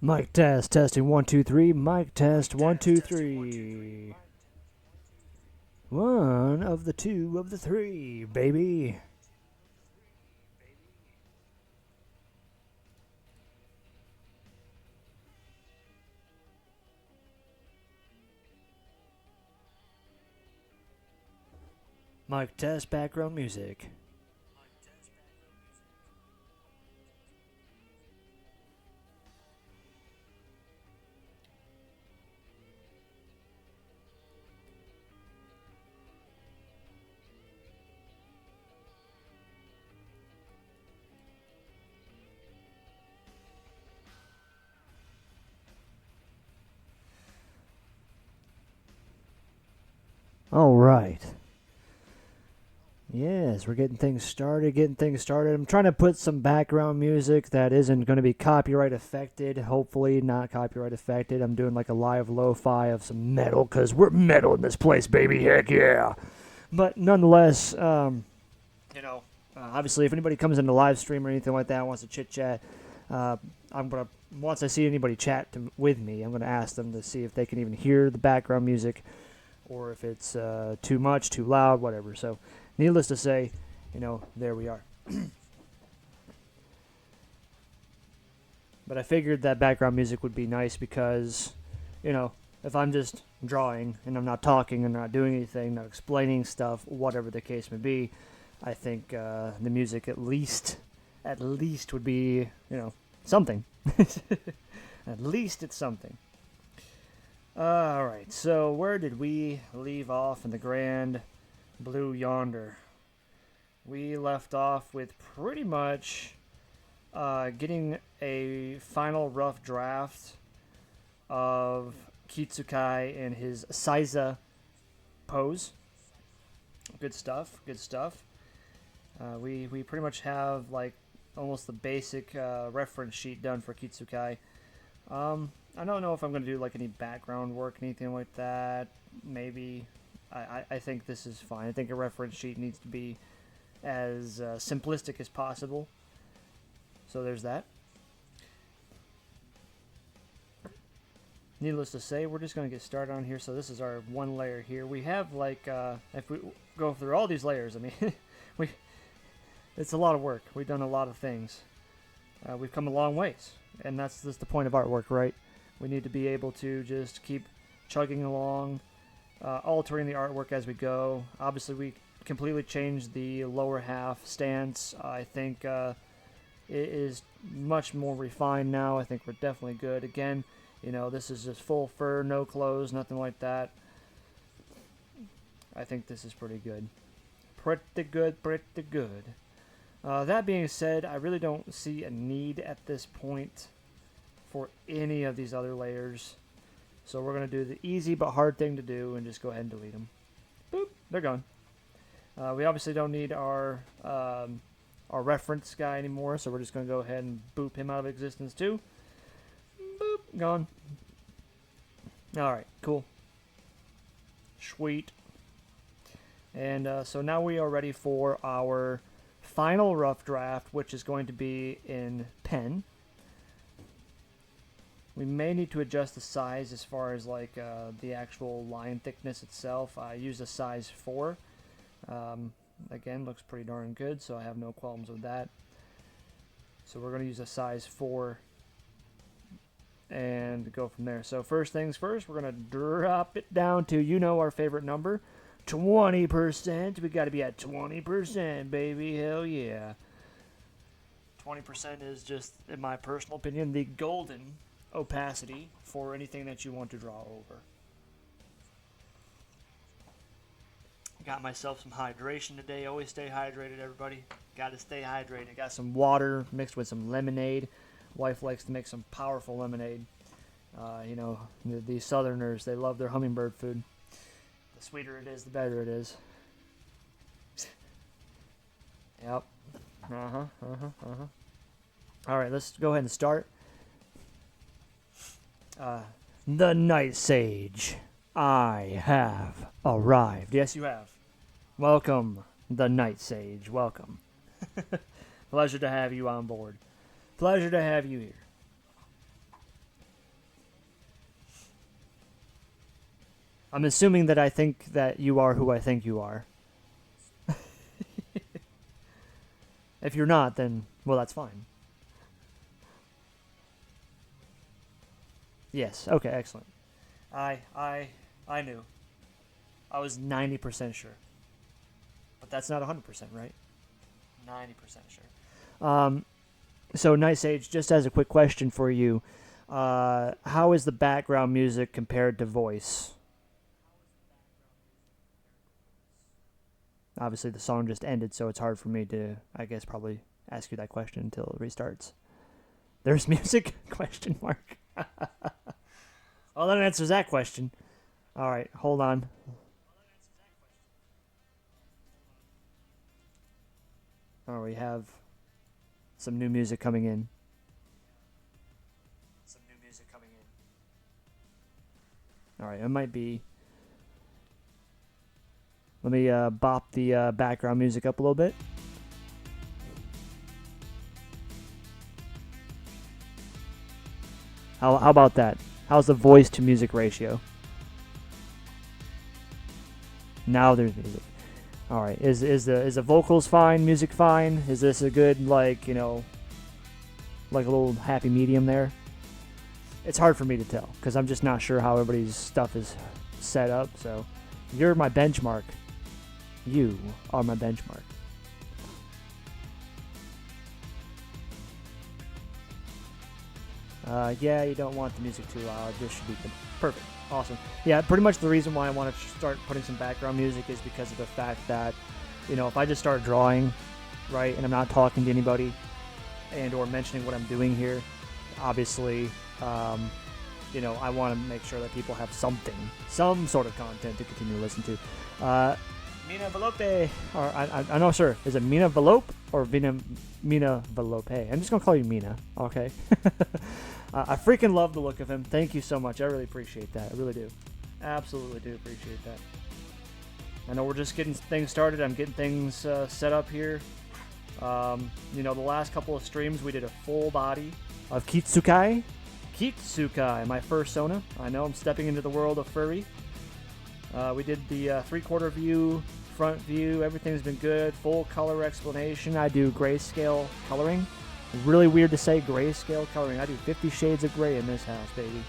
Mic test, testing 1 2 3. Mic test 1 2 3. One of the two of the three, baby. Mic test, background music. All right. Yes, we're getting things started. I'm trying to put some background music that isn't going to be copyright affected. Hopefully, not copyright affected. I'm doing like a live lo-fi of some metal because we're metal in this place, baby. Heck yeah. But nonetheless, obviously, if anybody comes into live stream or anything like that wants to chit chat, I'm gonna once I see anybody chat with me, I'm gonna ask them to see if they can even hear the background music or if it's too much, too loud, whatever. So, needless to say, there we are. But I figured that background music would be nice because, if I'm just drawing and I'm not talking and not doing anything, not explaining stuff, whatever the case may be, I think the music at least would be, something. At least it's something. All right, so where did we leave off in the Grand Blue Yonder? We left off with pretty much getting a final rough draft of Kitsukai in his Saiza pose. Good stuff, good stuff. We pretty much have like almost the basic reference sheet done for Kitsukai. I don't know if I'm going to do like any background work, anything like that. Maybe. I think this is fine. I think a reference sheet needs to be as simplistic as possible. So there's that. Needless to say, we're just going to get started on here. So this is our one layer here. We have like, if we go through all these layers, I mean, it's a lot of work. We've done a lot of things. We've come a long ways. And that's just the point of artwork, right? We need to be able to just keep chugging along, altering the artwork as we go. Obviously, we completely changed the lower half stance. I think it is much more refined now. I think we're definitely good. Again, this is just full fur, no clothes, nothing like that. I think this is pretty good. Pretty good, pretty good. That being said, I really don't see a need at this point for any of these other layers. So we're going to do the easy but hard thing to do and just go ahead and delete them. Boop, they're gone. We obviously don't need our reference guy anymore, so we're just going to go ahead and boop him out of existence too. Boop, gone. Alright, cool. Sweet. And so now we are ready for our final rough draft, which is going to be in pen. We may need to adjust the size as far as like the actual line thickness itself. I use a size 4. Again, looks pretty darn good, so I have no qualms with that. So we're going to use a size 4 and go from there. So first things first, we're going to drop it down to, our favorite number, 20%. We got to be at 20%, baby. Hell yeah. 20% is just, in my personal opinion, the golden opacity for anything that you want to draw over. Got myself some hydration today. Always stay hydrated, everybody. Got to stay hydrated. Got some water mixed with some lemonade. Wife likes to make some powerful lemonade. These southerners, they love their hummingbird food. The sweeter it is, the better it is. Yep. All right, let's go ahead and start. The Night Sage. I have arrived. Yes, you have. Welcome, the Night Sage. Welcome. Pleasure to have you on board. Pleasure to have you here. I'm assuming that I think that you are who I think you are. If you're not, then, well, that's fine. Yes. Okay. Excellent. I knew. I was 90% sure, but that's not 100%, right? 90% sure. So Night Sage, just as a quick question for you, how is the background music compared to voice? Obviously, the song just ended, so it's hard for me to, I guess, probably ask you that question until it restarts. There's music? Question mark. Well, that answers that question. All right, hold on. Oh, we have some new music coming in. Some new music coming in. All right, it might be. Let me bop the background music up a little bit. How about that? How's the voice to music ratio? Now there's music. All right. Is the vocals fine? Music fine? Is this a good like a little happy medium there? It's hard for me to tell because I'm just not sure how everybody's stuff is set up. So you're my benchmark. You are my benchmark. Yeah, you don't want the music too loud. This should be good. Perfect. Awesome. Yeah, pretty much the reason why I want to start putting some background music is because of the fact that, if I just start drawing, right, and I'm not talking to anybody and or mentioning what I'm doing here, obviously, I want to make sure that people have some sort of content to continue to listen to. Mina Velope, or I know, sir. Is it Mina Velope or Mina Velope? I'm just gonna call you Mina, okay? I freaking love the look of him. Thank you so much. I really appreciate that. I really do. Absolutely do appreciate that. I know we're just getting things started. I'm getting things set up here. The last couple of streams we did a full body of Kitsukai. Kitsukai, my fursona. I know I'm stepping into the world of furry. We did the 3/4 view, front view. Everything's been good. Full color explanation. I do grayscale coloring. Really weird to say grayscale coloring. I do 50 shades of gray in this house, baby.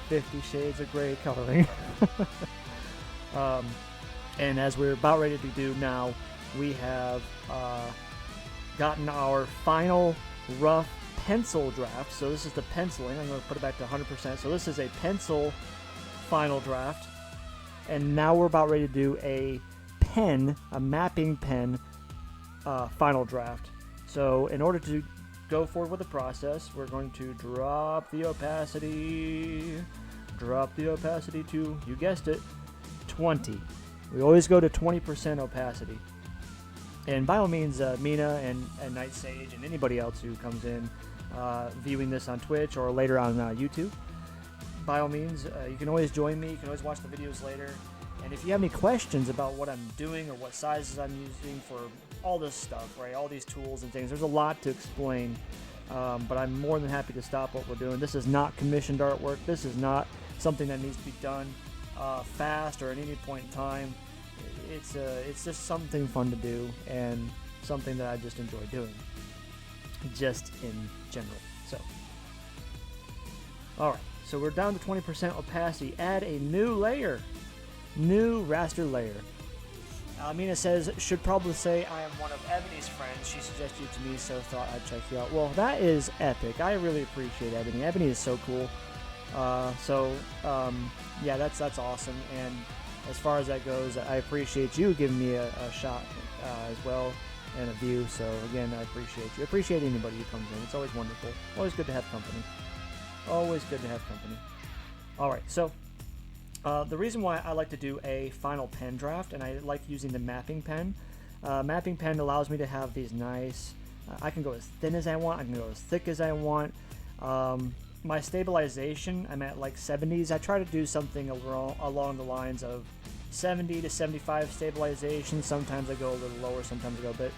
50 shades of gray coloring. And as we're about ready to do now, we have gotten our final rough pencil draft. So this is the penciling. I'm going to put it back to 100%. So this is a pencil final draft. And now we're about ready to do a mapping pen final draft. So in order to go forward with the process, we're going to drop the opacity to, you guessed it, 20. We always go to 20% opacity. And by all means, Mina and Night Sage and anybody else who comes in viewing this on Twitch or later on YouTube, by all means, you can always join me. You can always watch the videos later. And if you have any questions about what I'm doing or what sizes I'm using for all this stuff, right, all these tools and things, there's a lot to explain. But I'm more than happy to stop what we're doing. This is not commissioned artwork. This is not something that needs to be done fast or at any point in time. It's just something fun to do and something that I just enjoy doing, just in general. So, all right. So we're down to 20% opacity. Add a new layer. New raster layer. Mina says, should probably say I am one of Ebony's friends. She suggested you to me, so thought I'd check you out. Well, that is epic. I really appreciate Ebony. Ebony is so cool. Yeah, that's awesome. And as far as that goes, I appreciate you giving me a shot as well and a view. So again, I appreciate you. I appreciate anybody who comes in. It's always wonderful. Always good to have company. Always good to have company. All right, so the reason why I like to do a final pen draft, and I like using the mapping pen. Mapping pen allows me to have these nice. I can go as thin as I want. I can go as thick as I want. My stabilization, I'm at like 70s. I try to do something along the lines of 70 to 75 stabilization. Sometimes I go a little lower. Sometimes I go a bit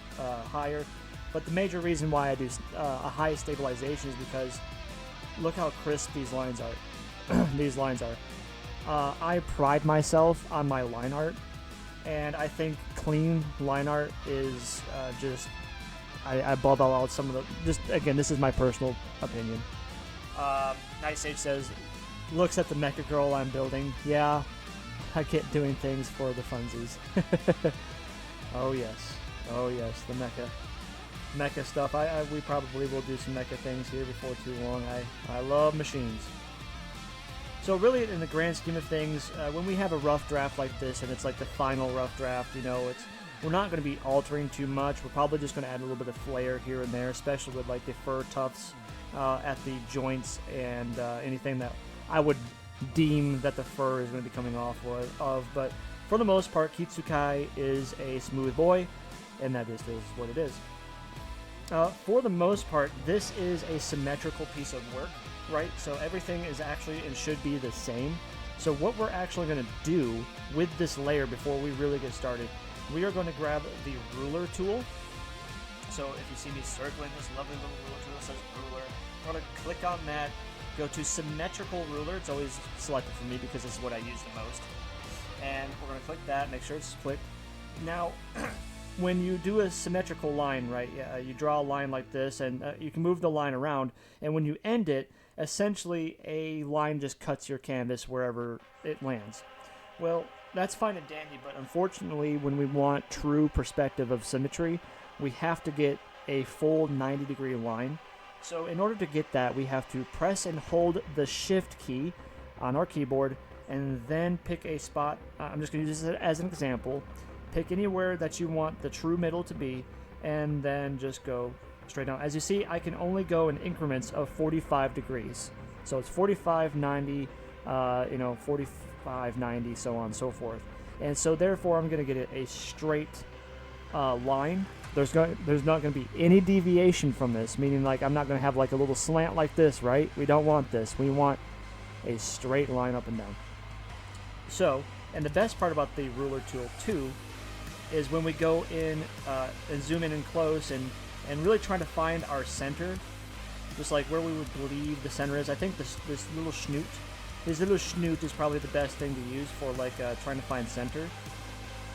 higher. But the major reason why I do a high stabilization is because look how crisp these lines are. These lines are. I pride myself on my line art, and I think clean line art is just I above all else some of the just again this is my personal opinion. Night Sage says looks at the mecha girl I'm building. Yeah, I get doing things for the funsies. Oh yes, the mecha stuff. We probably will do some mecha things here before too long. I love machines. So really, in the grand scheme of things, when we have a rough draft like this, and it's like the final rough draft, you know, we're not going to be altering too much. We're probably just going to add a little bit of flair here and there, especially with like the fur tufts at the joints and anything that I would deem that the fur is going to be coming off of. But for the most part, Kitsukai is a smooth boy, and that just is what it is. For the most part, this is a symmetrical piece of work, right? So everything is actually and should be the same. So what we're actually going to do with this layer before we really get started, we are going to grab the ruler tool. So if you see me circling this lovely little ruler tool that says ruler, we're going to click on that, go to symmetrical ruler. It's always selected for me because this is what I use the most. And we're going to click that, make sure it's clicked. Now, when you do a symmetrical line, right, you draw a line like this, and you can move the line around, and when you end it, essentially a line just cuts your canvas wherever it lands. Well, that's fine and dandy, but unfortunately, when we want true perspective of symmetry, we have to get a full 90-degree line. So in order to get that, we have to press and hold the Shift key on our keyboard, and then pick a spot. I'm just going to use this as an example. Pick anywhere that you want the true middle to be, and then just go straight down. As you see, I can only go in increments of 45 degrees. So it's 45, 90, 45, 90, so on and so forth. And so therefore, I'm going to get a straight line. There's not going to be any deviation from this, meaning like I'm not going to have like a little slant like this, right? We don't want this. We want a straight line up and down. So, and the best part about the ruler tool too is when we go in and zoom in and close and really trying to find our center, just like where we would believe the center is. I think this little snoot is probably the best thing to use for like trying to find center.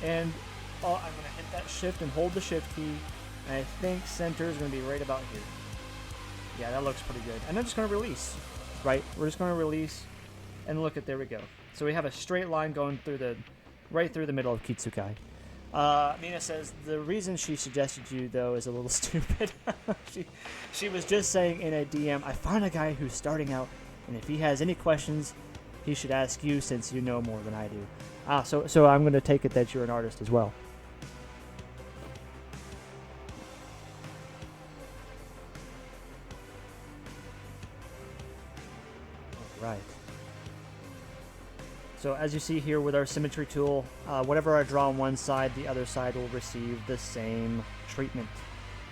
And I'm going to hit that shift and hold the shift key, and I think center is going to be right about here. Yeah, that looks pretty good. And I'm just going to release, right? We're just going to release, and look at, there we go. So we have a straight line going through right through the middle of Kitsukai. Mina says the reason she suggested you though is a little stupid. she was just saying in a DM, I found a guy who's starting out, and if he has any questions, he should ask you since you know more than I do. So I'm going to take it that you're an artist as well. All right. So as you see here with our symmetry tool, whatever I draw on one side, the other side will receive the same treatment.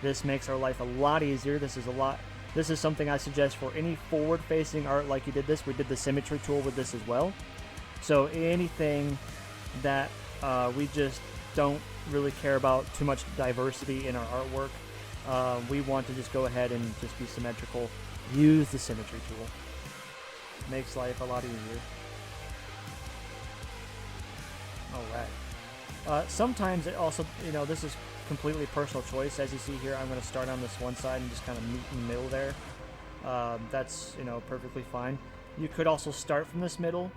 This makes our life a lot easier. This is something I suggest for any forward-facing art like you did this. We did the symmetry tool with this as well. So anything that we just don't really care about too much diversity in our artwork, we want to just go ahead and just be symmetrical. Use the symmetry tool. Makes life a lot easier. Alright. Sometimes it also, this is completely personal choice. As you see here, I'm going to start on this one side and just kind of meet in the middle there. That's, perfectly fine. You could also start from this middle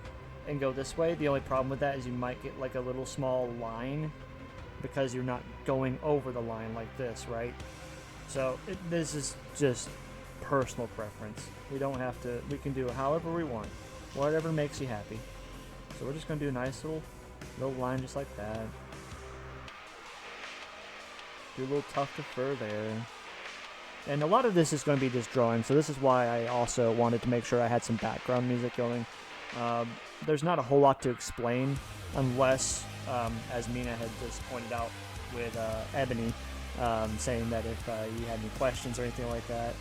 and go this way. The only problem with that is you might get like a little small line because you're not going over the line like this, right? So this is just personal preference. We don't have to, we can do it however we want. Whatever makes you happy. So we're just going to do a nice little line just like that. Do a little tuft of fur there. And a lot of this is going to be just drawing, so this is why I also wanted to make sure I had some background music going. There's not a whole lot to explain unless, as Mina had just pointed out with Ebony, saying that if you had any questions or anything like that,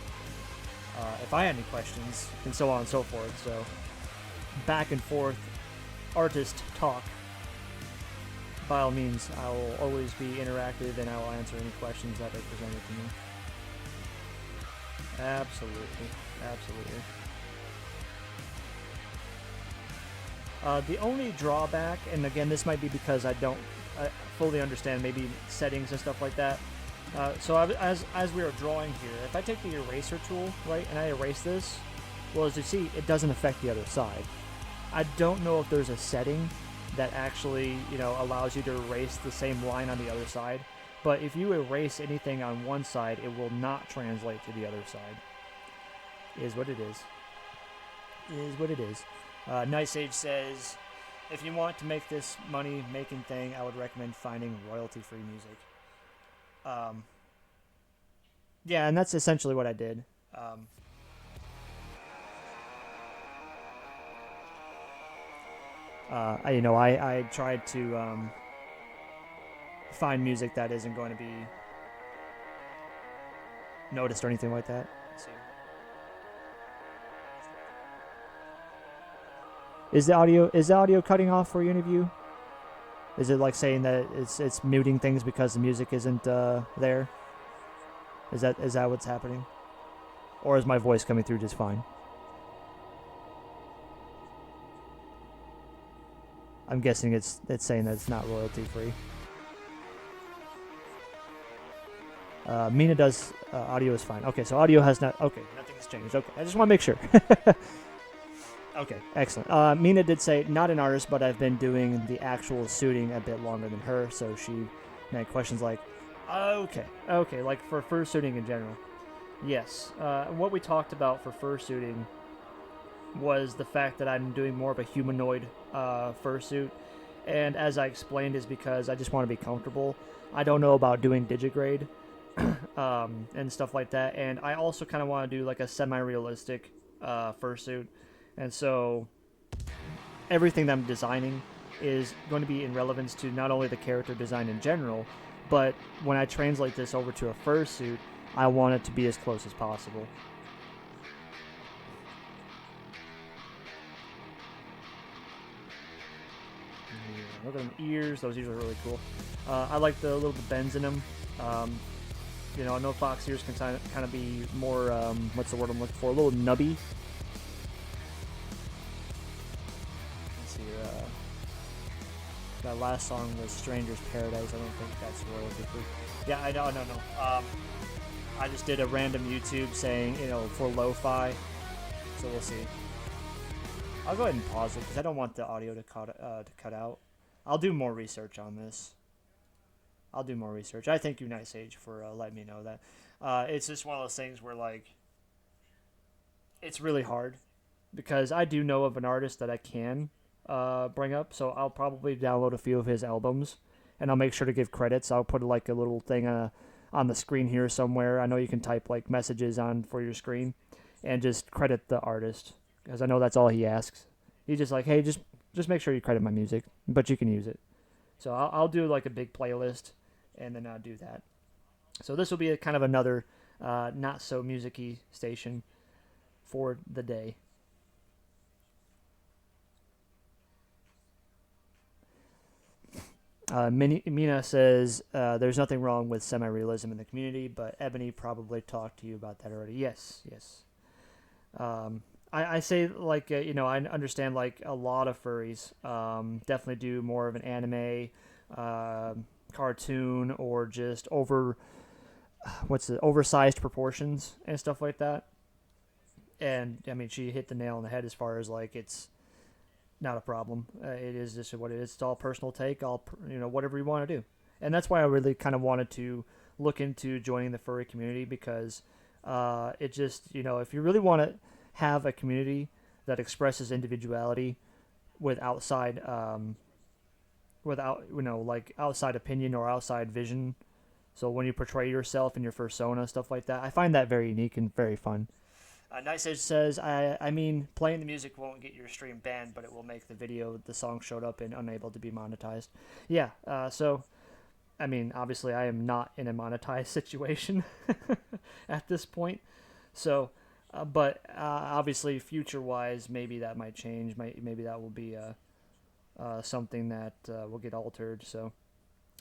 if I had any questions, and so on and so forth. So back and forth artist talk. By all means, I will always be interactive and I will answer any questions that are presented to me. Absolutely. Absolutely. The only drawback, and again, this might be because I don't fully understand maybe settings and stuff like that. As we are drawing here, if I take the eraser tool, right, and I erase this, well, as you see, it doesn't affect the other side. I don't know if there's a setting that actually, allows you to erase the same line on the other side. But if you erase anything on one side, it will not translate to the other side. Is what it is. Is what it is. Night Sage says, if you want to make this money-making thing, I would recommend finding royalty-free music. Yeah, and that's essentially what I did. I tried to find music that isn't going to be noticed or anything like that. Let's see. Is the audio cutting off for any of you? Is it like saying that it's muting things because the music isn't there? Is that what's happening? Or is my voice coming through just fine? I'm guessing it's saying that it's not royalty free. Mina does audio is fine. Okay, so audio has not. Okay, nothing's changed. Okay, I just want to make sure. Okay, excellent. Mina did say not an artist, but I've been doing the actual suiting a bit longer than her, so she had questions like, okay, like for fursuiting in general. Yes, what we talked about for fursuiting was the fact that I'm doing more of a humanoid fursuit, and as I explained, is because I just want to be comfortable. I don't know about doing digigrade and stuff like that, and I also kind of want to do like a semi-realistic fursuit, and so everything that I'm designing is going to be in relevance to not only the character design in general, but when I translate this over to a fursuit, I want it to be as close as possible. Look at them ears; those ears are really cool. I like the little bends in them. I know fox ears can kind of be more, what's the word I'm looking for? A little nubby. Let's see. That last song was Stranger's Paradise. I don't think that's royalty free. Yeah, I know. I just did a random YouTube saying, for lo-fi. So we'll see. I'll go ahead and pause it because I don't want the audio to cut out. I'll do more research on this. I thank you, Night Sage, for letting me know that. It's just one of those things where, like, it's really hard because I do know of an artist that I can bring up, so I'll probably download a few of his albums, and I'll make sure to give credits. I'll put like a little thing on the screen here somewhere. I know you can type like messages on for your screen, and just credit the artist because I know that's all he asks. He's just like, hey, just make sure you credit my music, but you can use it. So I'll do like a big playlist, and then I'll do that. So this will be a kind of another not so music-y station for the day. Mina says there's nothing wrong with semi-realism in the community, but Ebony probably talked to you about that already. Yes. I say like I understand like a lot of furries definitely do more of an anime, cartoon, or just oversized proportions and stuff like that. And I mean, she hit the nail on the head as far as like it's not a problem. It is just what it is. It's all personal take. Whatever you want to do, and that's why I really kind of wanted to look into joining the furry community because it just if you really want to have a community that expresses individuality with outside like outside opinion or outside vision. So when you portray yourself in your persona, stuff like that, I find that very unique and very fun. Night Sage says, I mean, playing the music won't get your stream banned, but it will make the song showed up and unable to be monetized. Yeah, so, I mean, obviously I am not in a monetized situation at this point. So, but obviously future-wise, maybe that might change. Maybe that will be something that will get altered, so.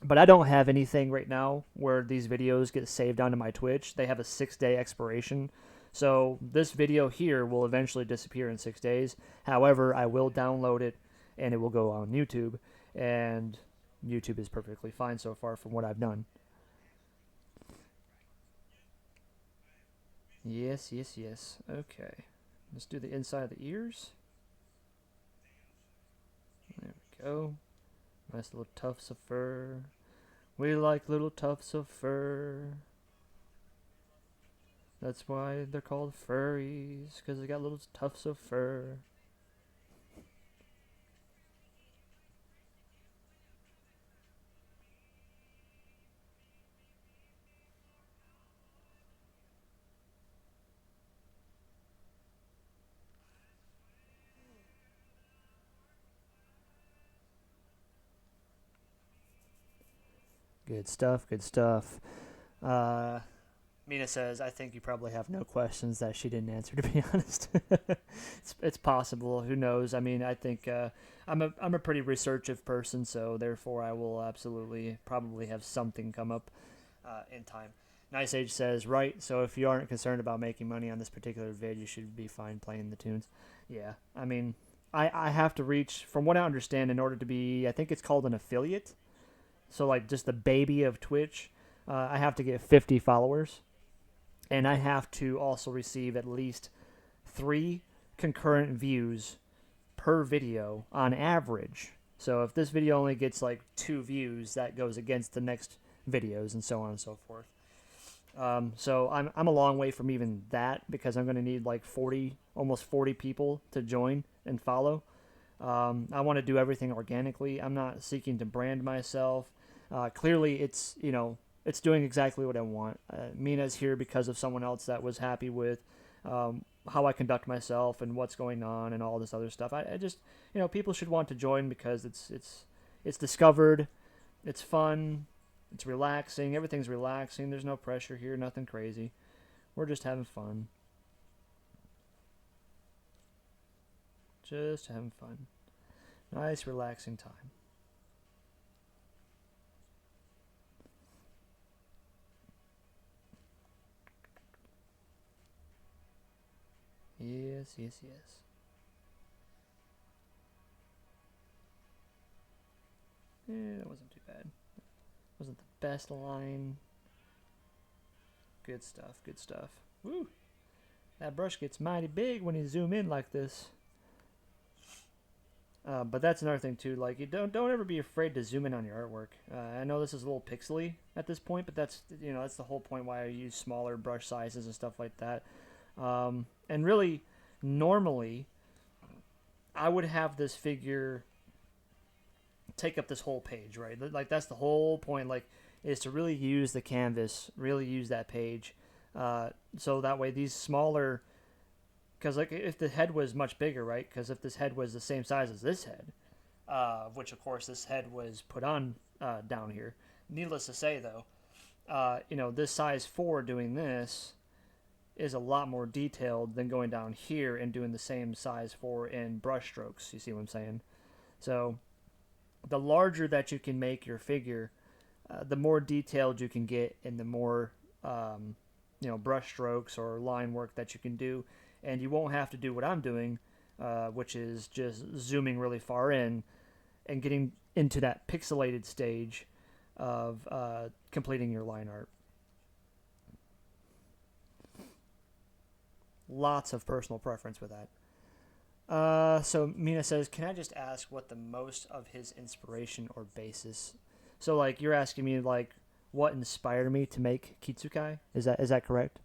But I don't have anything right now where these videos get saved onto my Twitch. They have a 6-day expiration. So this video here will eventually disappear in 6 days. However, I will download it and it will go on YouTube, and YouTube is perfectly fine so far from what I've done. Yes, yes, yes. Okay. Let's do the inside of the ears. There we go. Nice little tufts of fur. We like little tufts of fur. That's why they're called furries, because they got little tufts of fur. Good stuff, good stuff. Uh, Mina says, I think you probably have no questions that she didn't answer, to be honest. It's possible. Who knows? I mean, I think I'm a pretty researchive person, so therefore I will absolutely probably have something come up in time. Nice Age says, right, so if you aren't concerned about making money on this particular vid, you should be fine playing the tunes. Yeah, I mean, I have to reach, from what I understand, in order to be, I think it's called an affiliate. So, like, just the baby of Twitch, I have to get 50 followers. And I have to also receive at least 3 concurrent views per video on average. So if this video only gets like 2 views, that goes against the next videos and so on and so forth. So I'm a long way from even that because I'm going to need like 40, almost 40 people to join and follow. I want to do everything organically. I'm not seeking to brand myself. Clearly, it's doing exactly what I want. Mina's here because of someone else that was happy with how I conduct myself and what's going on and all this other stuff. I just, people should want to join because it's discovered, it's fun, it's relaxing. Everything's relaxing. There's no pressure here, nothing crazy. We're just having fun. Just having fun. Nice, relaxing time. Yes, yes, yes. Yeah, that wasn't too bad. Wasn't the best line. Good stuff, good stuff. Woo! That brush gets mighty big when you zoom in like this. But that's another thing too. Like you don't ever be afraid to zoom in on your artwork. I know this is a little pixely at this point, but that's the whole point why I use smaller brush sizes and stuff like that. And really, normally, I would have this figure take up this whole page, right? Like that's the whole point. Like is to really use the canvas, really use that page, so that way these smaller. Because like if the head was much bigger, right? Because if this head was the same size as this head, which of course this head was put on down here. Needless to say, though, this size 4 doing this is a lot more detailed than going down here and doing the same size 4 in brush strokes. You see what I'm saying? So the larger that you can make your figure, the more detailed you can get and the more brush strokes or line work that you can do. And you won't have to do what I'm doing, which is just zooming really far in and getting into that pixelated stage of completing your line art. Lots of personal preference with that. So Mina says, "Can I just ask what the most of his inspiration or basis?" So like you're asking me like what inspired me to make Kitsukai? Is that correct?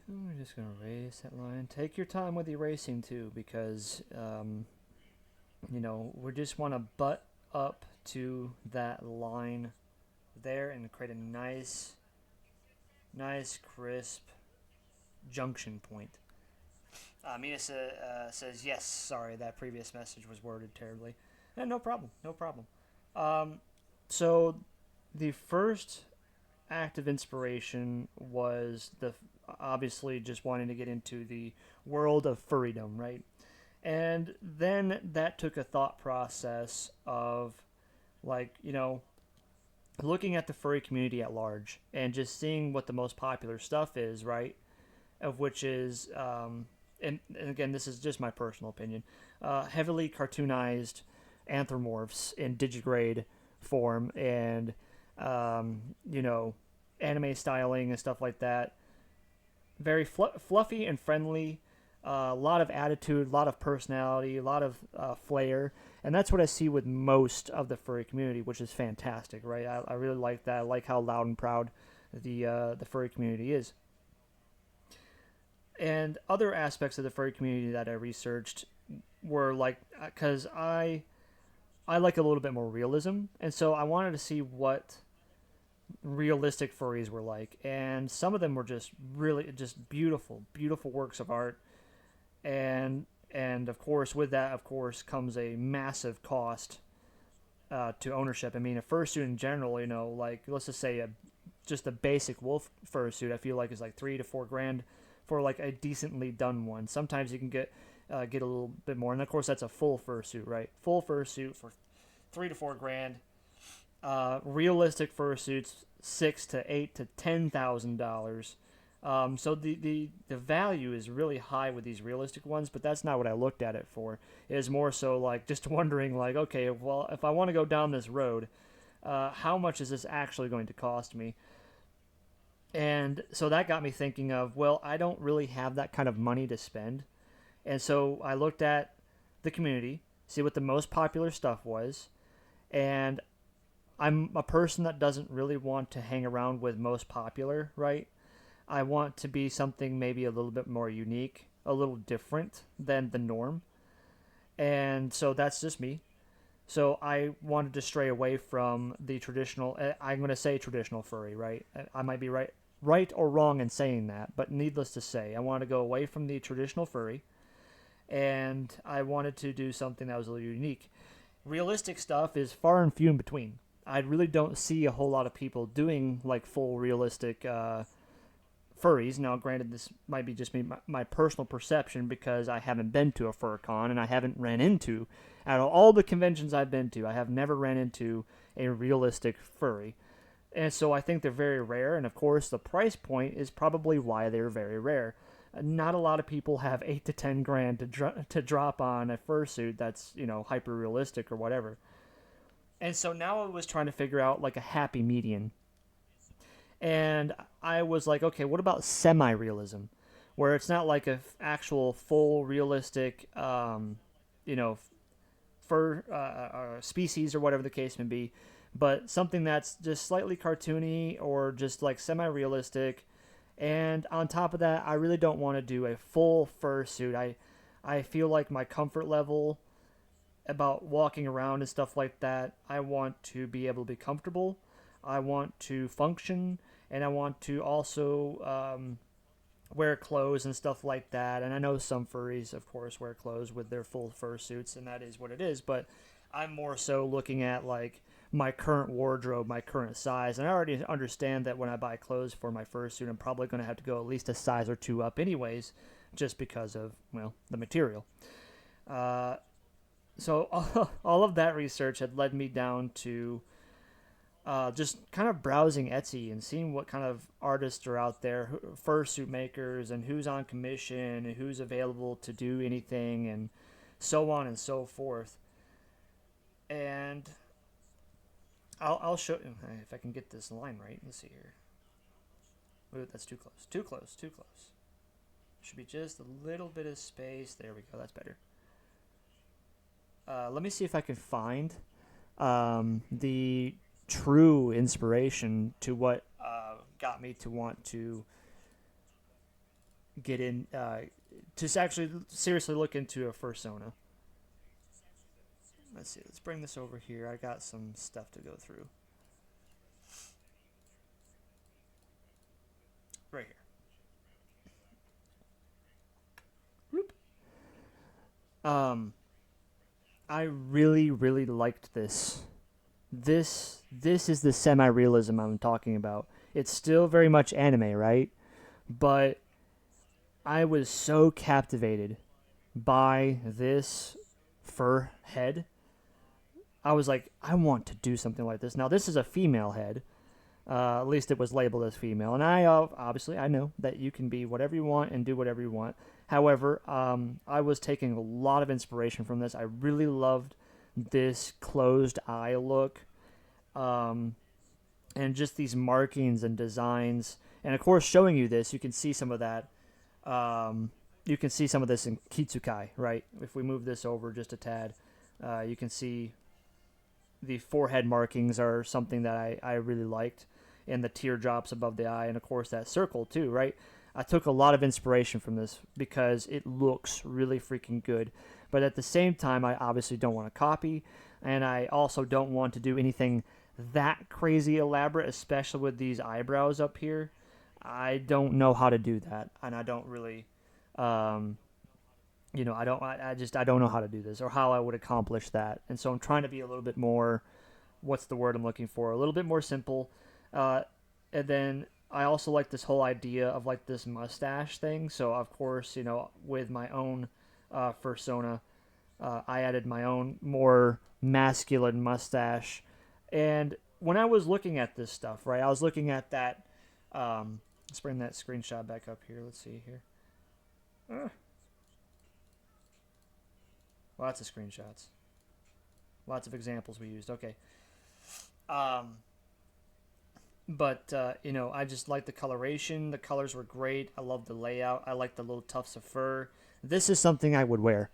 We're just gonna erase that line. Take your time with erasing too, because we just want to butt up to that line there and create a nice, crisp junction point. Mina says yes. Sorry, that previous message was worded terribly. No problem. No problem. Um, so the first active inspiration was the obviously just wanting to get into the world of furrydom, right? And then that took a thought process of like, looking at the furry community at large and just seeing what the most popular stuff is, right? Of which is, and again, this is just my personal opinion, heavily cartoonized anthropomorphs in digigrade form and, you know, anime styling and stuff like that. Very fluffy and friendly. A lot of attitude, a lot of personality, a lot of flair, and that's what I see with most of the furry community, which is fantastic, right? I really like that. I like how loud and proud the furry community is. And other aspects of the furry community that I researched were like, because I like a little bit more realism, and so I wanted to see what realistic furries were like, and some of them were just really just beautiful, beautiful works of art, and of course with that of course comes a massive cost to ownership. I mean, a fursuit in general, like let's just say just a basic wolf fursuit, I feel like is like 3 to 4 grand for like a decently done one. Sometimes you can get a little bit more, and of course that's a full fursuit, right? Full fursuit for 3 to 4 grand. Realistic fursuits, $6 to $8 to $10,000. So the value is really high with these realistic ones, but that's not what I looked at it for. It is more so like just wondering, like, okay, well, if I want to go down this road, how much is this actually going to cost me? And so that got me thinking of, well, I don't really have that kind of money to spend. And so I looked at the community, see what the most popular stuff was, and I'm a person that doesn't really want to hang around with most popular, right? I want to be something maybe a little bit more unique, a little different than the norm. And so that's just me. So I wanted to stray away from the traditional, I'm going to say traditional furry, right? I might be right or wrong in saying that, but needless to say, I want to go away from the traditional furry, and I wanted to do something that was a little unique. Realistic stuff is far and few in between. I really don't see a whole lot of people doing like full realistic furries. Now, granted, this might be just me, my personal perception, because I haven't been to a fur con and I haven't ran into, out of all the conventions I've been to, I have never ran into a realistic furry. And so I think they're very rare, and of course, the price point is probably why they're very rare. Not a lot of people have 8 to 10 grand to drop on a fursuit that's hyper realistic or whatever. And so now I was trying to figure out like a happy median. And I was like, okay, what about semi-realism, where it's not like a actual full realistic, you know, fur species or whatever the case may be, but something that's just slightly cartoony or just like semi-realistic. And on top of that, I really don't want to do a full fursuit. I feel like my comfort level about walking around and stuff like that, I want to be able to be comfortable. I want to function, and I want to also wear clothes and stuff like that. And I know some furries, of course, wear clothes with their full fursuits, and that is what it is. But I'm more so looking at like my current wardrobe, my current size, and I already understand that when I buy clothes for my fursuit, I'm probably going to have to go at least a size or two up, anyways, just because of the material. Uh, so all of that research had led me down to just kind of browsing Etsy and seeing what kind of artists are out there, fursuit makers, and who's on commission and who's available to do anything, and so on and so forth. And I'll show you if I can get this line right. Let's see here. Ooh, that's too close. Too close. Too close. Should be just a little bit of space. There we go. That's better. Let me see if I can find the true inspiration to what got me to want to get in, to actually seriously look into a fursona. Let's see. Let's bring this over here. I got some stuff to go through. Right here. Whoop. Um, I really, really liked this. This is the semi-realism I'm talking about. It's still very much anime, right? But I was so captivated by this fur head. I was like, I want to do something like this. Now, this is a female head. At least it was labeled as female. And I obviously I know that you can be whatever you want and do whatever you want. However, I was taking a lot of inspiration from this. I really loved this closed eye look, um, and just these markings and designs. And of course, showing you this, you can see some of that. You can see some of this in Kitsukai, right? If we move this over just a tad, you can see the forehead markings are something that I really liked, and the teardrops above the eye, and of course that circle too, right? I took a lot of inspiration from this because it looks really freaking good. But at the same time, I obviously don't want to copy, and I also don't want to do anything that crazy elaborate, especially with these eyebrows up here. I don't know how to do that, and I don't really, um, I don't know how to do this or how I would accomplish that. And so I'm trying to be a little bit more, what's the word I'm looking for? A little bit more simple. Uh, and then I also like this whole idea of like this mustache thing. So of course, with my own persona, I added my own more masculine mustache. And when I was looking at this stuff, right, I was looking at that. Let's bring that screenshot back up here. Let's see here. Lots of screenshots. Lots of examples we used. Okay. Um, but I just like the coloration. The colors were great. I love the layout. I like the little tufts of fur. This is something I would wear.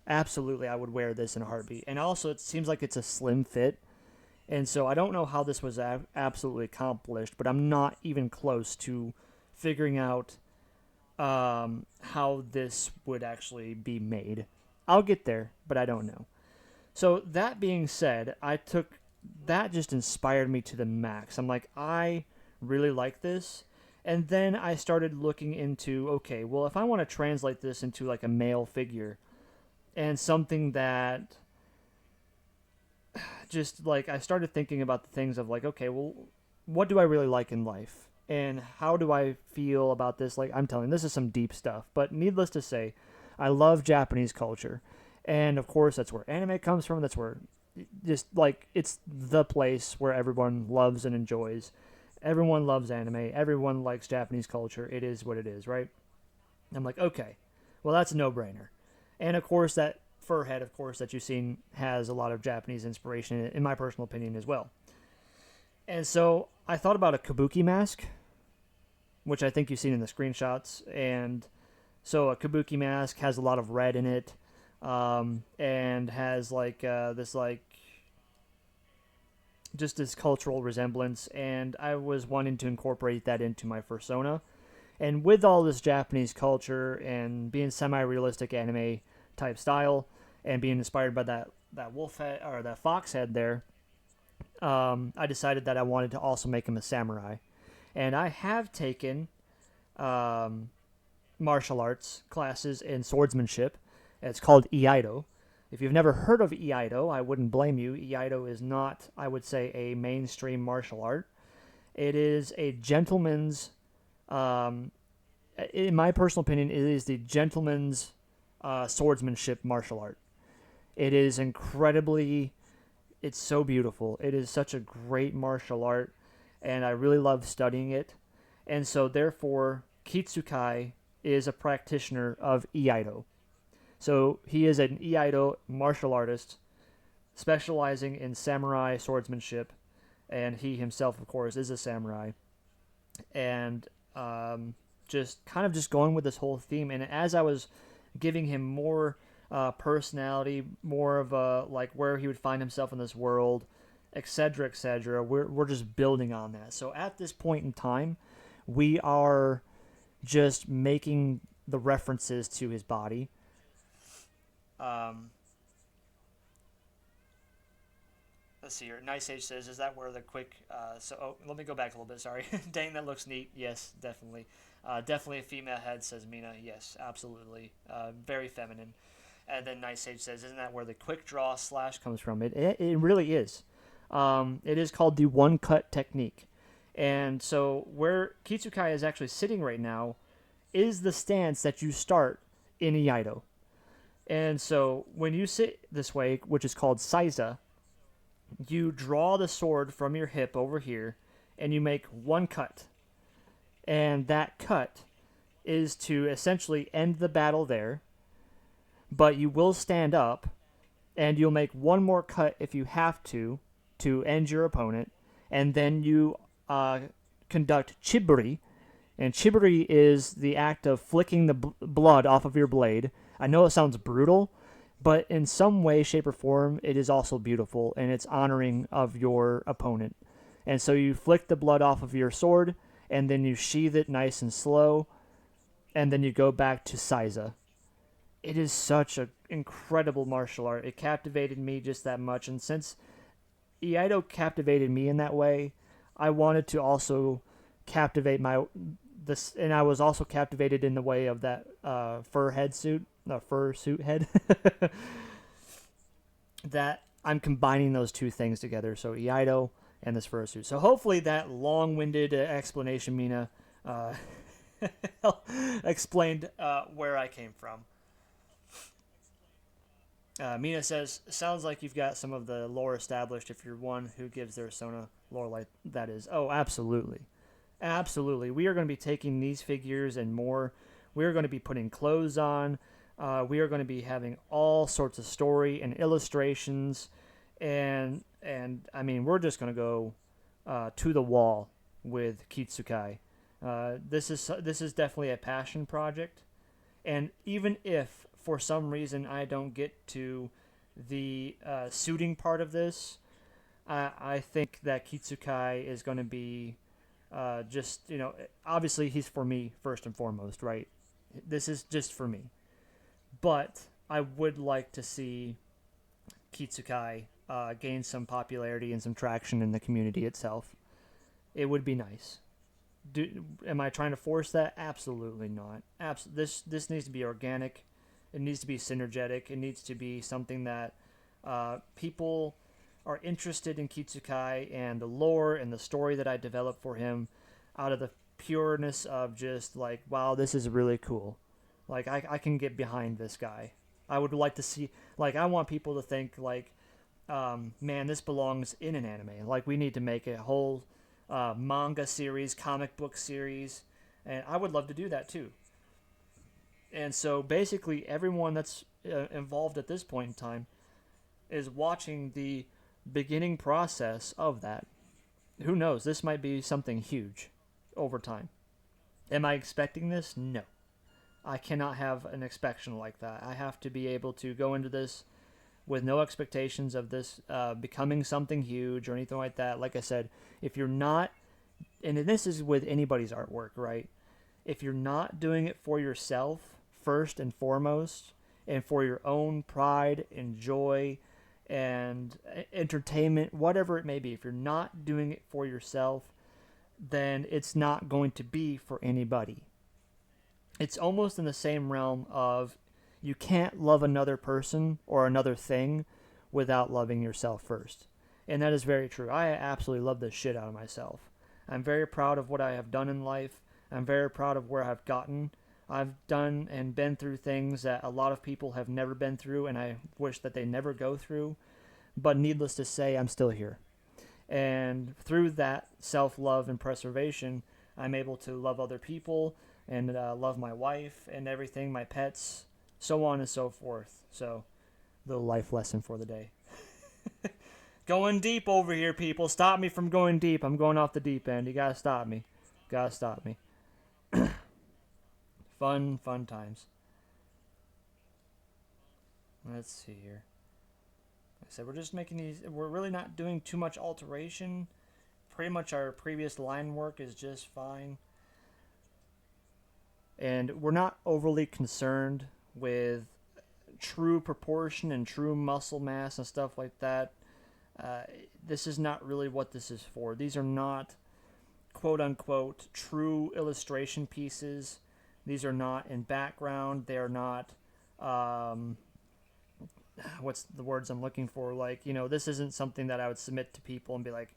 Absolutely, I would wear this in a heartbeat. And also, it seems like it's a slim fit. And so I don't know how this was absolutely accomplished, but I'm not even close to figuring out how this would actually be made. I'll get there, but I don't know. So that being said, that just inspired me to the max. I'm like, I really like this. And then I started looking into, okay, well, if I want to translate this into like a male figure and something that just like I started thinking about the things of like, okay, well, what do I really like in life? And how do I feel about this? Like, I'm telling you, this is some deep stuff. But needless to say, I love Japanese culture. And of course, that's where anime comes from. That's where just like it's the place where everyone loves and enjoys. Everyone loves anime. Everyone likes Japanese culture. It is what it is, right? I'm like, okay, well, that's a no brainer. And of course, that fur head, of course, that you've seen has a lot of Japanese inspiration, in my personal opinion, as well. And so I thought about a kabuki mask, which I think you've seen in the screenshots. And so a kabuki mask has a lot of red in it, and has like this like just this cultural resemblance. And I was wanting to incorporate that into my persona. And with all this Japanese culture and being semi-realistic anime type style, and being inspired by that wolf head or that fox head there, I decided that I wanted to also make him a samurai. And I have taken um, martial arts classes in swordsmanship. It's called Iaido. If you've never heard of Iaido, I wouldn't blame you. Iaido is not, I would say, a mainstream martial art. It is a gentleman's, um, in my personal opinion, it is the gentleman's swordsmanship martial art. It is incredibly, it's so beautiful. It is such a great martial art, and I really love studying it. And so, therefore, Kitsukai is a practitioner of Iaido. So, he is an Iaido martial artist specializing in samurai swordsmanship, and he himself, of course, is a samurai. And just kind of just going with this whole theme. And as I was giving him more personality, more of a like where he would find himself in this world, etc., etc. We're just building on that. So at this point in time, we are just making the references to his body. Um, let's see here. Nice Age says, "Is that where the quick?" Let me go back a little bit. Sorry. Dang, that looks neat. Yes, definitely. Definitely a female head, says Mina. Yes, absolutely. Very feminine. And then Nice Sage says, "Isn't that where the quick draw slash comes from?" It really is. It is called the one cut technique, And so where Kitsukai is actually sitting right now is the stance that you start in Iaido. And so when you sit this way, which is called Saiza, you draw the sword from your hip over here and you make one cut. And that cut is to essentially end the battle there, but you will stand up and you'll make one more cut if you have to end your opponent, and then you conduct chiburi, and chiburi is the act of flicking the blood off of your blade. I know it sounds brutal, but in some way, shape, or form, it is also beautiful, and it's honoring of your opponent. And so you flick the blood off of your sword, and then you sheath it nice and slow, and then you go back to Saiza. It is such an incredible martial art. It captivated me just that much, and since Iaido captivated me in that way, I wanted to also captivate my this, and I was also captivated in the way of that fur suit head. That I'm combining those two things together. So Iaido and this fursuit. So hopefully that long-winded explanation, Mina, uh, explained where I came from. Mina says, sounds like you've got some of the lore established if you're one who gives their Sona lore like that is. Oh, absolutely. Absolutely. We are going to be taking these figures and more. We are going to be putting clothes on. We are going to be having all sorts of story and illustrations. And I mean, we're just going to go to the wall with Kitsukai. This is definitely a passion project. And even if for some reason I don't get to the suiting part of this, I think that Kitsukai is going to be just, obviously he's for me first and foremost, right? This is just for me. But I would like to see Kitsukai gain some popularity and some traction in the community itself. It would be nice. Am I trying to force that? Absolutely not. This needs to be organic. It needs to be synergetic. It needs to be something that people are interested in Kitsukai and the lore and the story that I developed for him out of the pureness of just like, wow, this is really cool. Like, I can get behind this guy. I would like to see, like, I want people to think, like, man, this belongs in an anime. Like, we need to make a whole manga series, comic book series, and I would love to do that too. And so basically, everyone that's involved at this point in time is watching the beginning process of that. Who knows? This might be something huge over time. Am I expecting this? No. I cannot have an expectation like that. I have to be able to go into this with no expectations of this becoming something huge or anything like that. Like I said, if you're not, and this is with anybody's artwork, right? If you're not doing it for yourself first and foremost, and for your own pride and joy and entertainment, whatever it may be, if you're not doing it for yourself, then it's not going to be for anybody. It's almost in the same realm of you can't love another person or another thing without loving yourself first. And that is very true. I absolutely love the shit out of myself. I'm very proud of what I have done in life. I'm very proud of where I've gotten. I've done and been through things that a lot of people have never been through, and I wish that they never go through. But needless to say, I'm still here. And through that self-love and preservation, I'm able to love other people and love my wife and everything, my pets, so on and so forth. So, little life lesson for the day. Going deep over here, people. Stop me from going deep. I'm going off the deep end. You gotta stop me. Gotta stop me. Fun times. Let's see here. Like I said, we're just making these. We're really not doing too much alteration. Pretty much our previous line work is just fine. And we're not overly concerned with true proportion and true muscle mass and stuff like that. Uh, this is not really what this is for. These are not quote unquote true illustration pieces. These are not in background. They are not. What's the words I'm looking for? Like, this isn't something that I would submit to people and be like,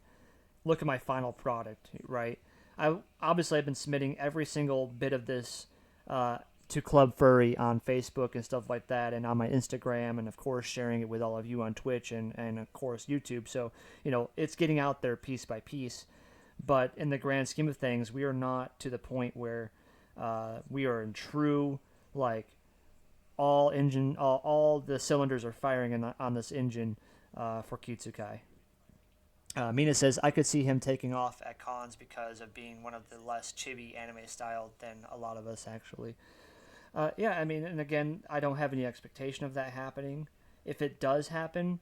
look at my final product, right? I've been submitting every single bit of this to Club Furry on Facebook and stuff like that, and on my Instagram, and of course sharing it with all of you on Twitch and of course YouTube. So it's getting out there piece by piece. But in the grand scheme of things, we are not to the point where we are in true like all the cylinders are firing on this engine for Kitsukai. Mina says, I could see him taking off at cons because of being one of the less chibi anime style than a lot of us, actually. Yeah, I mean, and again, I don't have any expectation of that happening. If it does happen,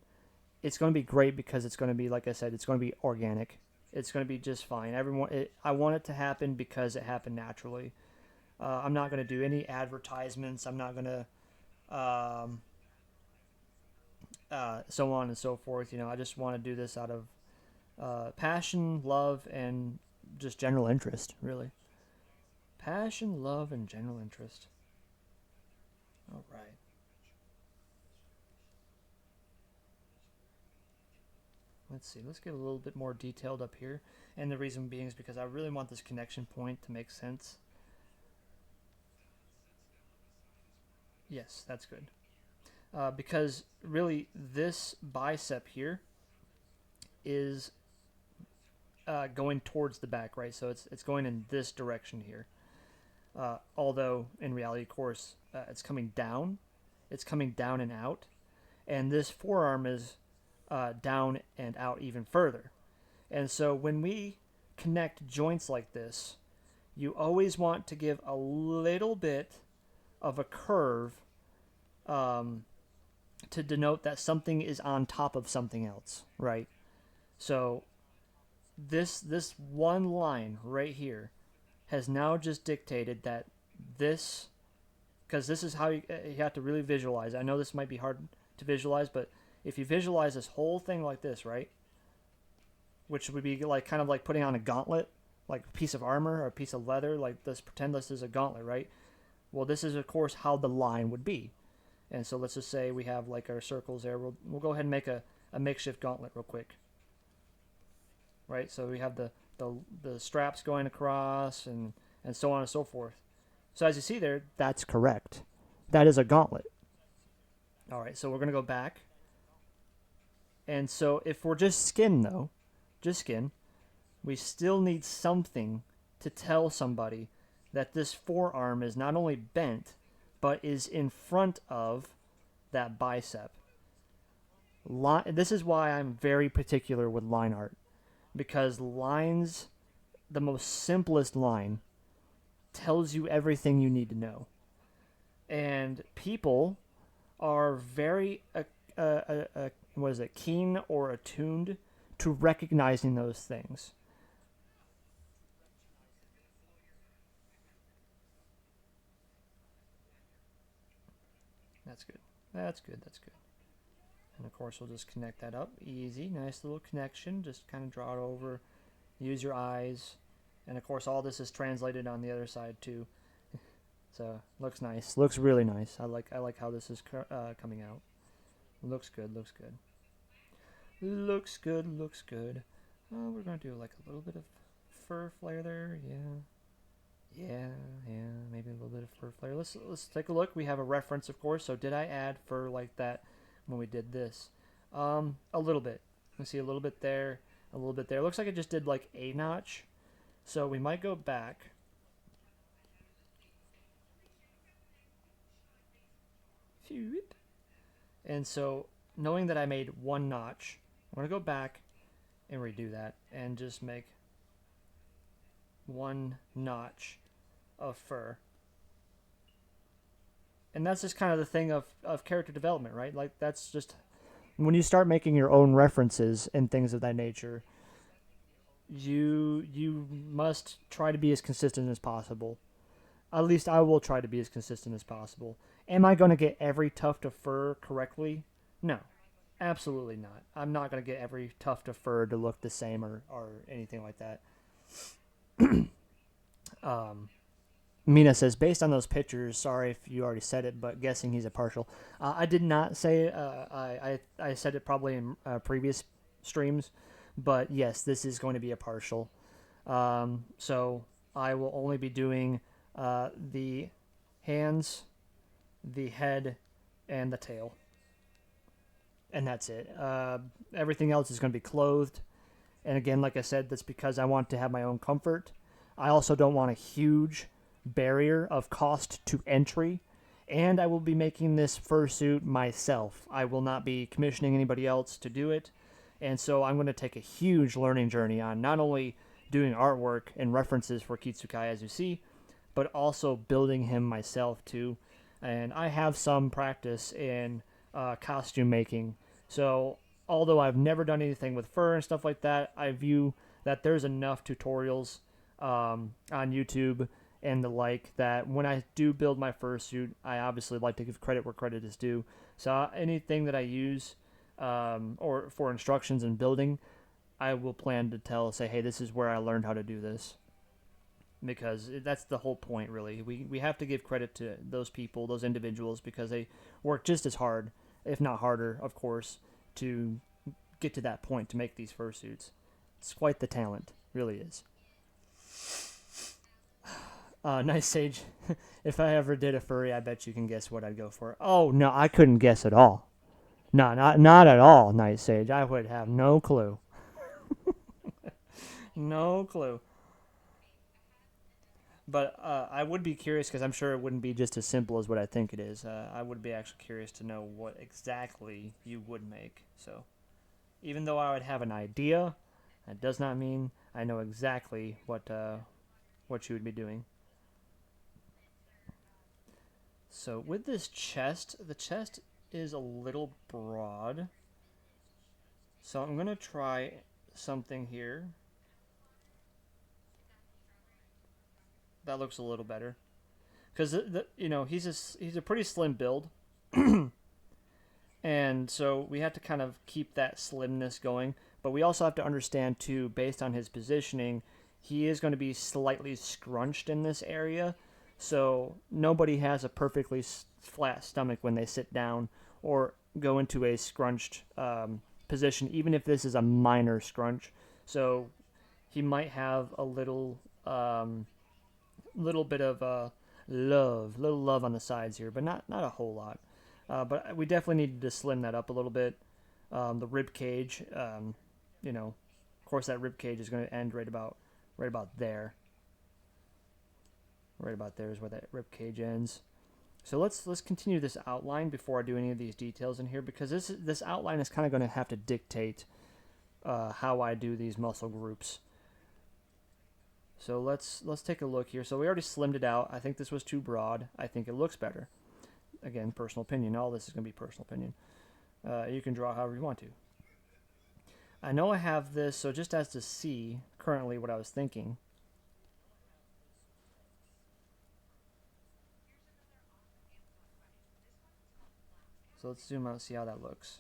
it's going to be great because it's going to be, like I said, it's going to be organic. It's going to be just fine. I want it to happen because it happened naturally. I'm not going to do any advertisements. I'm not going to, so on and so forth. I just want to do this out of passion, love, and just general interest, really. Passion, love, and general interest. All right. Let's see. Let's get a little bit more detailed up here. And the reason being is because I really want this connection point to make sense. Yes, that's good. Because really, this bicep here is going towards the back, right? So it's going in this direction here. Although in reality, of course, it's coming down. It's coming down and out, and this forearm is down and out even further. And so when we connect joints like this, you always want to give a little bit of a curve to denote that something is on top of something else, right? So this one line right here has now just dictated that this, because this is how you have to really visualize. I know this might be hard to visualize, but if you visualize this whole thing like this, right, which would be like kind of like putting on a gauntlet, like a piece of armor or a piece of leather, like this, pretend this is a gauntlet, right? Well, this is of course how the line would be. And so let's just say we have like our circles there. We'll go ahead and make a makeshift gauntlet real quick. Right, so we have the straps going across and so on and so forth. So as you see there, that's correct. That is a gauntlet. All right, so we're going to go back. And so if we're just skin, though, just skin, we still need something to tell somebody that this forearm is not only bent, but is in front of that bicep. This is why I'm very particular with line art. Because lines, the most simplest line, tells you everything you need to know. And people are very, keen or attuned to recognizing those things. That's good. That's good. That's good. And of course, we'll just connect that up. Easy, nice little connection. Just kind of draw it over. Use your eyes. And of course, all this is translated on the other side too. So looks nice. Looks really nice. I like how this is coming out. Looks good. Looks good. Looks good. Looks good. We're gonna do like a little bit of fur flare there. Yeah. Maybe a little bit of fur flare. Let's take a look. We have a reference, of course. So did I add fur like that when we did this? A little bit. You see a little bit there, a little bit there. Looks like it just did like a notch. So we might go back. And so knowing that I made one notch, I'm going to go back and redo that and just make one notch of fur. And that's just kind of the thing of character development, right? Like that's just when you start making your own references and things of that nature, you must try to be as consistent as possible. At least I will try to be as consistent as possible. Am I going to get every tuft of fur correctly? No, absolutely not. I'm not going to get every tuft of fur to look the same or anything like that. Mina says, based on those pictures, sorry if you already said it, but guessing he's a partial. I did not say it. I said it probably in previous streams, But yes, this is going to be a partial. So I will only be doing the hands, the head, and the tail, and that's it. Everything else is going to be clothed. And again, like I said, that's because I want to have my own comfort. I also don't want a huge barrier of cost to entry. And I will be making this fursuit myself. I will not be commissioning anybody else to do it. And so I'm going to take a huge learning journey on not only doing artwork and references for Kitsukai, as you see, but also building him myself too. And I have some practice in costume making. So although I've never done anything with fur and stuff like that, I view that there's enough tutorials on YouTube and the like that when I do build my fursuit, I obviously like to give credit where credit is due. So anything that I use or for instructions in building, I will plan to say, hey, this is where I learned how to do this. Because that's the whole point, really. We have to give credit to those people, those individuals, because they work just as hard, if not harder, of course, to get to that point to make these fursuits. It's quite the talent, really is. Nice Sage. If I ever did a furry, I bet you can guess what I'd go for. Oh no, I couldn't guess at all. No, not at all, Night Sage. I would have no clue. No clue. But I would be curious because I'm sure it wouldn't be just as simple as what I think it is. I would be actually curious to know what exactly you would make. So even though I would have an idea, that does not mean I know exactly what you would be doing. So with this chest, the chest is a little broad. So I'm gonna try something here that looks a little better because he's a pretty slim build, and so we have to kind of keep that slimness going. But we also have to understand too, based on his positioning, he is going to be slightly scrunched in this area. So nobody has a perfectly flat stomach when they sit down or go into a scrunched position, even if this is a minor scrunch. So he might have a little bit of little love on the sides here, but not a whole lot. But we definitely need to slim that up a little bit. The rib cage, of course, that rib cage is going to end right about there. Right about there is where that rib cage ends. So let's continue this outline before I do any of these details in here, because this outline is kind of going to have to dictate how I do these muscle groups. So let's take a look here. So we already slimmed it out. I think this was too broad. I think it looks better. Again, personal opinion. All this is going to be personal opinion. You can draw however you want to. I know I have this, so just as to see currently what I was thinking. So let's zoom out and see how that looks.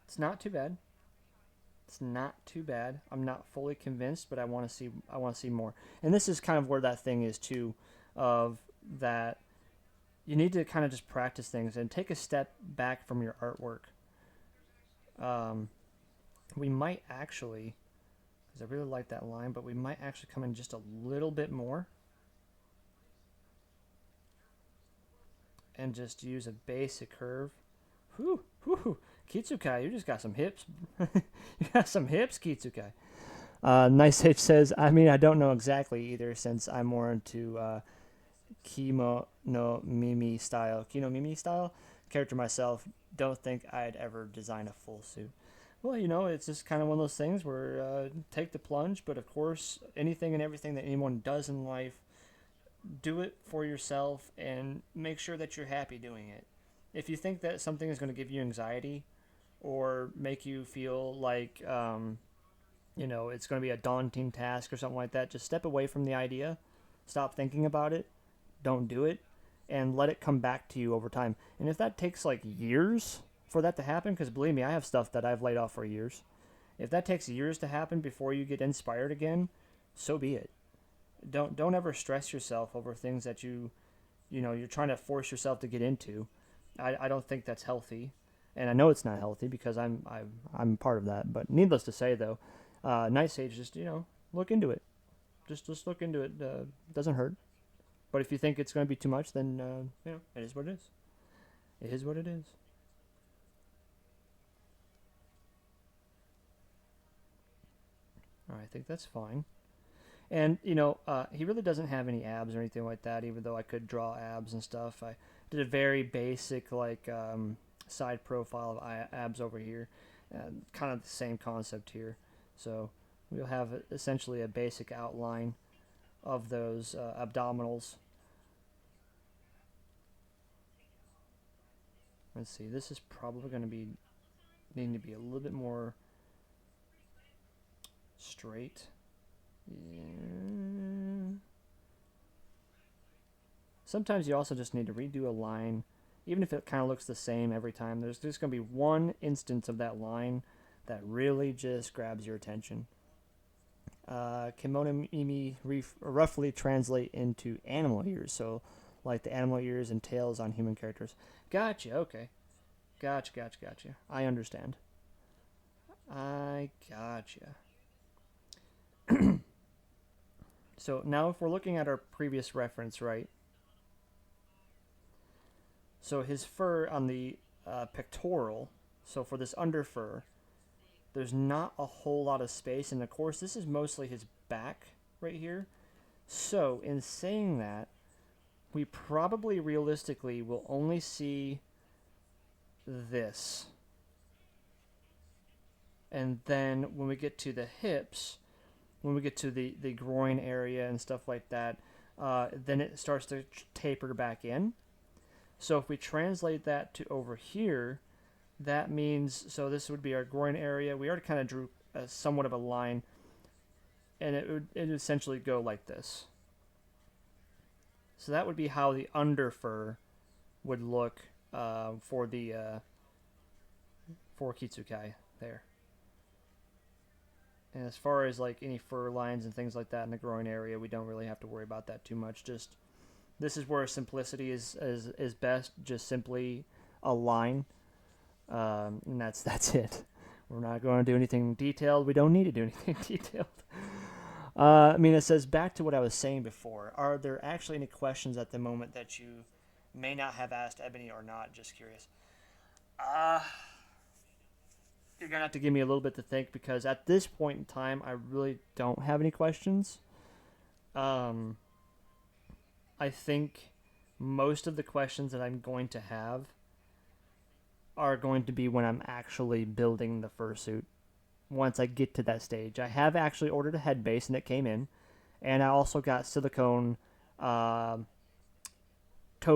It's not too bad. It's not too bad. I'm not fully convinced, but I want to see. I want to see more. And this is kind of where that thing is too, of that you need to kind of just practice things and take a step back from your artwork. Um, we might actually, because I really like that line, but we might actually come in just a little bit more and just use a basic curve. Whew, whew. Kitsukai, you just got some hips. You got some hips, Kitsukai. Nice Hitch says, I mean, I don't know exactly either since I'm more into Kimo no Mimi style. Kino Mimi style character myself. Don't think I'd ever design a full suit. Well, it's just kind of one of those things where take the plunge, but of course, anything and everything that anyone does in life, do it for yourself and make sure that you're happy doing it. If you think that something is going to give you anxiety or make you feel like it's going to be a daunting task or something like that, just step away from the idea, stop thinking about it, don't do it, and let it come back to you over time. And if that takes like years for that to happen, because believe me, I have stuff that I've laid off for years. If that takes years to happen before you get inspired again, so be it. Don't ever stress yourself over things that you're trying to force yourself to get into. I don't think that's healthy. and I know it's not healthy because I'm part of that. But needless to say, though, Night Sage, just look into it. Just look into it. Doesn't hurt. But if you think it's going to be too much, then it is what it is. It is what it is. All right, I think that's fine. And he really doesn't have any abs or anything like that. Even though I could draw abs and stuff, I did a very basic side profile of abs over here, kind of the same concept here. So we'll have essentially a basic outline of those abdominals. Let's see. This is probably going to be needing to be a little bit more straight. Yeah. Sometimes you also just need to redo a line, even if it kind of looks the same every time. There's just going to be one instance of that line that really just grabs your attention. Kimono imi roughly translate into animal ears, so like the animal ears and tails on human characters. Gotcha. Okay. Gotcha. I understand. I gotcha. So now if we're looking at our previous reference, right? So his fur on the pectoral, so for this under fur, there's not a whole lot of space. And of course, this is mostly his back right here. So in saying that, we probably realistically will only see this. And then when we get to the hips, when we get to the groin area and stuff like that, then it starts to taper back in. So if we translate that to over here, that means, so this would be our groin area. We already kind of drew somewhat of a line, and it would essentially go like this. So that would be how the under fur would look for Kitsukai there. And as far as like any fur lines and things like that in the groin area, we don't really have to worry about that too much. Just this is where simplicity is best. Just simply a line, and that's it. We're not going to do anything detailed. We don't need to do anything detailed. It says, back to what I was saying before. Are there actually any questions at the moment that you may not have asked Ebony or not? Just curious. You're going to have to give me a little bit to think because at this point in time, I really don't have any questions. I think most of the questions that I'm going to have are going to be when I'm actually building the fursuit. Once I get to that stage, I have actually ordered a head base and it came in, and I also got silicone toe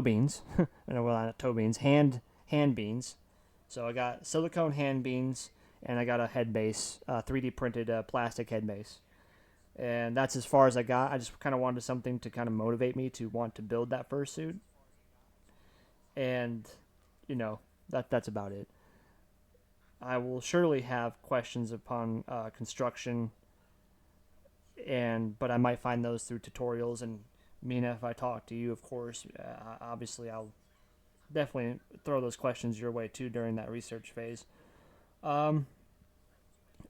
beans. Well, not toe beans, hand beans. So I got silicone hand beans, and I got a head base, 3D printed plastic head base. And that's as far as I got. I just kind of wanted something to kind of motivate me to want to build that fursuit. And, that's about it. I will surely have questions upon construction, but I might find those through tutorials. And Mina, if I talk to you, of course, obviously I'll definitely throw those questions your way too during that research phase.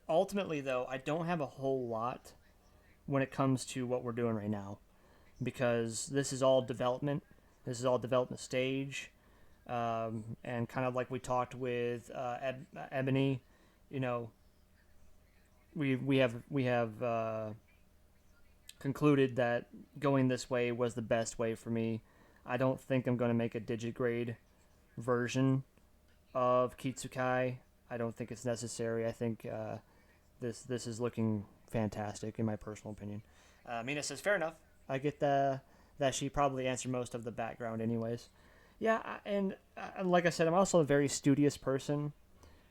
Ultimately, though, I don't have a whole lot when it comes to what we're doing right now because this is all development. This is all development stage. And kind of like we talked with Ebony, we have concluded that going this way was the best way for me. I don't think I'm going to make a digigrade version of Kitsukai. I don't think it's necessary. I think this is looking fantastic in my personal opinion. Mina says, fair enough. I get that she probably answered most of the background anyways. Yeah, and like I said, I'm also a very studious person,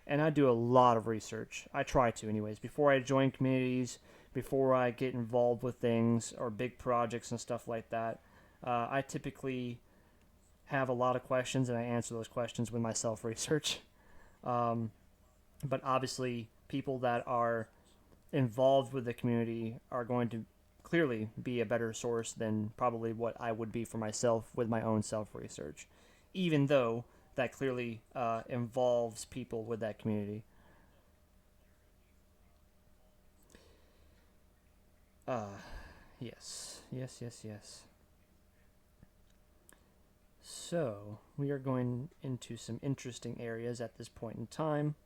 and I do a lot of research. I try to anyways. Before I join communities, before I get involved with things or big projects and stuff like that, I typically have a lot of questions, and I answer those questions with my self-research. But obviously, people that are involved with the community are going to clearly be a better source than probably what I would be for myself with my own self-research. Even though that clearly involves people with that community. Uh, yes, yes, yes, yes. So we are going into some interesting areas at this point in time.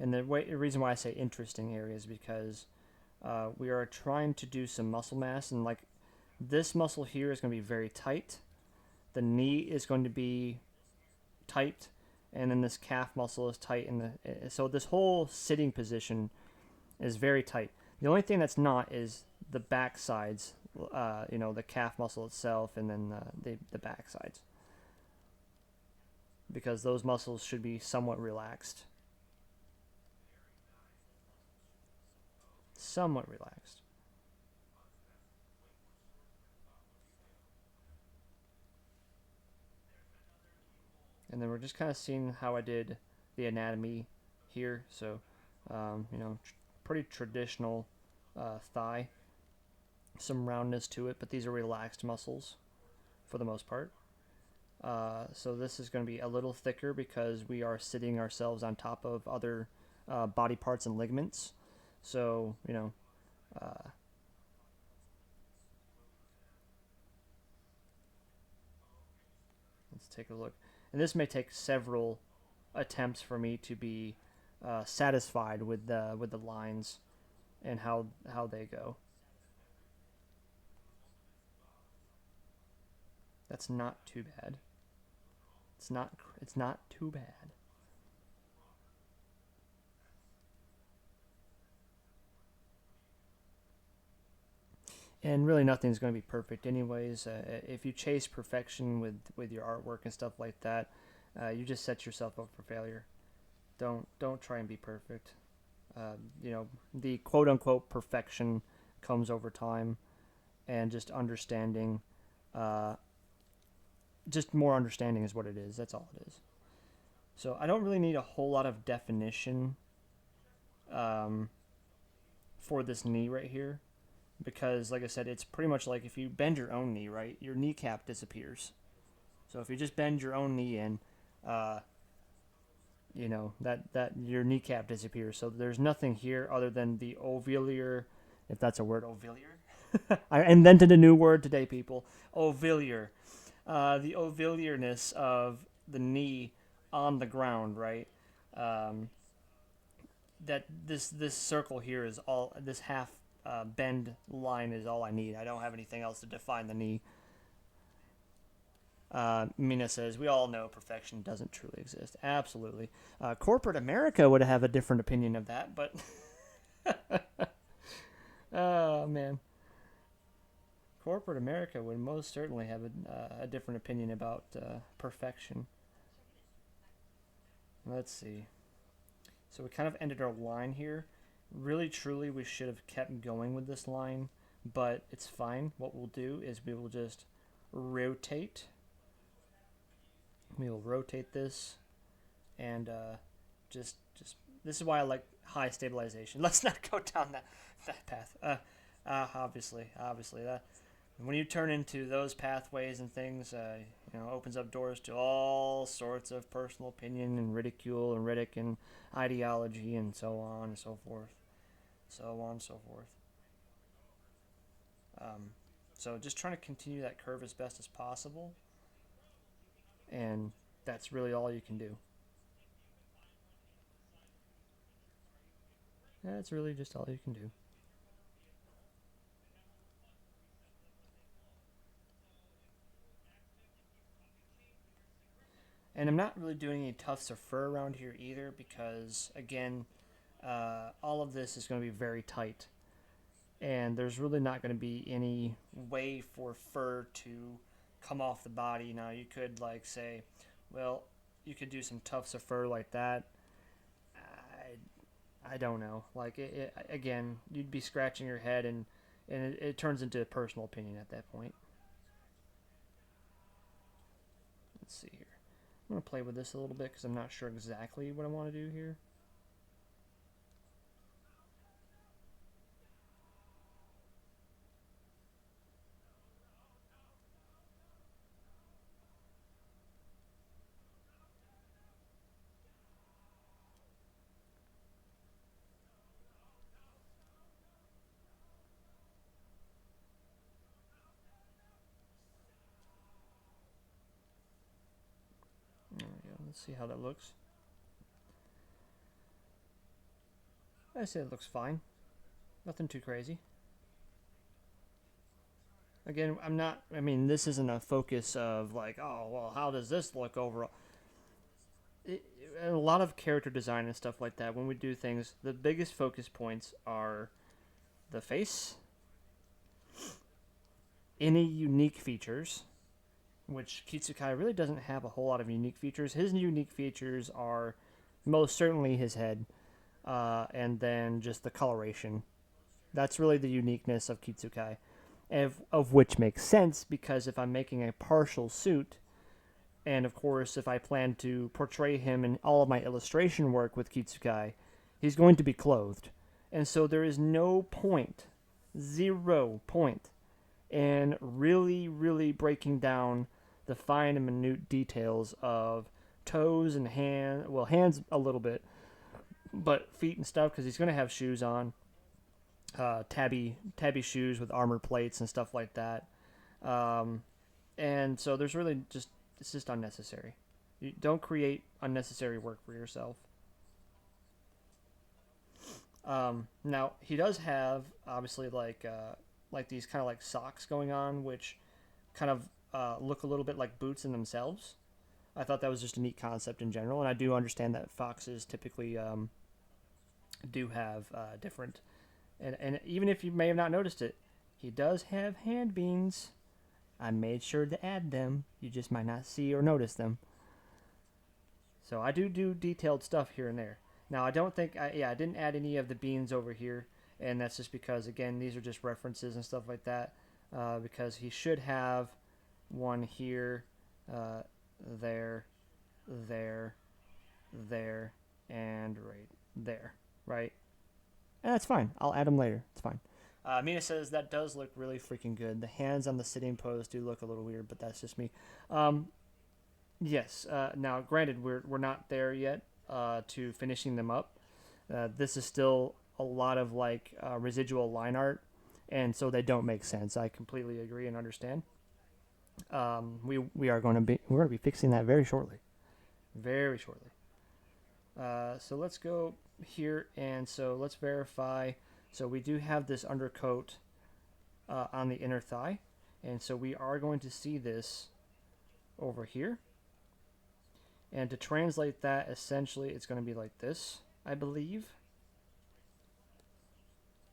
And the reason why I say interesting areas is because we are trying to do some muscle mass, and like this muscle here is going to be very tight. The knee is going to be tight, and then this calf muscle is tight, and so this whole sitting position is very tight. The only thing that's not is the back sides, the calf muscle itself, and then the back sides, because those muscles should be somewhat relaxed. Somewhat relaxed. And then we're just kind of seeing how I did the anatomy here. So, pretty traditional thigh, some roundness to it, but these are relaxed muscles for the most part. So this is going to be a little thicker because we are sitting ourselves on top of other body parts and ligaments. So, uh, let's take a look. And this may take several attempts for me to be satisfied with the lines and how they go. That's not too bad. It's not too bad. And really, nothing's going to be perfect, anyways. If you chase perfection with your artwork and stuff like that, you just set yourself up for failure. Don't try and be perfect. The quote unquote perfection comes over time, and just understanding, uh, just more understanding is what it is. That's all it is. So I don't really need a whole lot of definition um, for this knee right here, because, like I said, it's pretty much like if you bend your own knee, right, your kneecap disappears. So if you just bend your own knee in, uh, that your kneecap disappears. So there's nothing here other than the ovular, if that's a word, ovular. I invented a new word today, people. Ovular. The ovularness of the knee on the ground, right? Um, that this circle here is all this half bend line is all I need. I don't have anything else to define the knee. Mina says we all know perfection doesn't truly exist. Absolutely, corporate America would have a different opinion of that, but oh man, corporate America would most certainly have a different opinion about perfection. Let's see. So we kind of ended our line here. Really, truly, we should have kept going with this line, but it's fine. What we'll do is we will just rotate. We will rotate this, and just this is why I like high stabilization. Let's not go down that path. Obviously that when you turn into those pathways and things, opens up doors to all sorts of personal opinion and ridicule and riddick and ideology and so on and so forth, so on and so forth. Um, so just trying to continue that curve as best as possible, and that's really all you can do. That's really just all you can do. And I'm not really doing any tufts of fur around here either because, again, all of this is going to be very tight. And there's really not going to be any way for fur to come off the body. Now, you could, like, say, well, you could do some tufts of fur like that. I don't know. Like, again, you'd be scratching your head, and it turns into a personal opinion at that point. Let's see here. I'm going to play with this a little bit because I'm not sure exactly what I want to do here. Let's see how that looks. I say it looks fine. Nothing too crazy. Again, I mean, this isn't a focus of like, oh, well, how does this look overall? A lot of character design and stuff like that, when we do things, the biggest focus points are the face, any unique features, which Kitsukai really doesn't have a whole lot of unique features. His unique features are most certainly his head, and then just the coloration. That's really the uniqueness of Kitsukai, of which makes sense because if I'm making a partial suit, and of course, if I plan to portray him in all of my illustration work with Kitsukai, he's going to be clothed. And so there is no point, 0 point, in really, really breaking down the fine and minute details of toes and hands. Well, hands a little bit, but feet and stuff because he's going to have shoes on, tabby shoes with armor plates and stuff like that. And so there's really just it's just unnecessary. You don't create unnecessary work for yourself. Now he does have obviously like these kind of like socks going on, which kind of look a little bit like boots in themselves. I thought that was just a neat concept in general, and I do understand that foxes typically do have different. And even if you may have not noticed it, he does have hand beans. I made sure to add them. You just might not see or notice them. So I do detailed stuff here and there. Now I don't think I didn't add any of the beans over here, and that's just because again these are just references and stuff like that. Because he should have one here, there, there, there, and right there, right? And that's fine. I'll add them later. It's fine. Mina says that does look really freaking good. The hands on the sitting pose do look a little weird, but that's just me. Yes. Now, granted, we're not there yet to finishing them up. This is still a lot of like residual line art, and so they don't make sense. I completely agree and understand. We're going to be fixing that very shortly, very shortly. So let's go here, and so let's verify. So we do have this undercoat on the inner thigh, and so we are going to see this over here. And to translate that, essentially, it's going to be like this, I believe.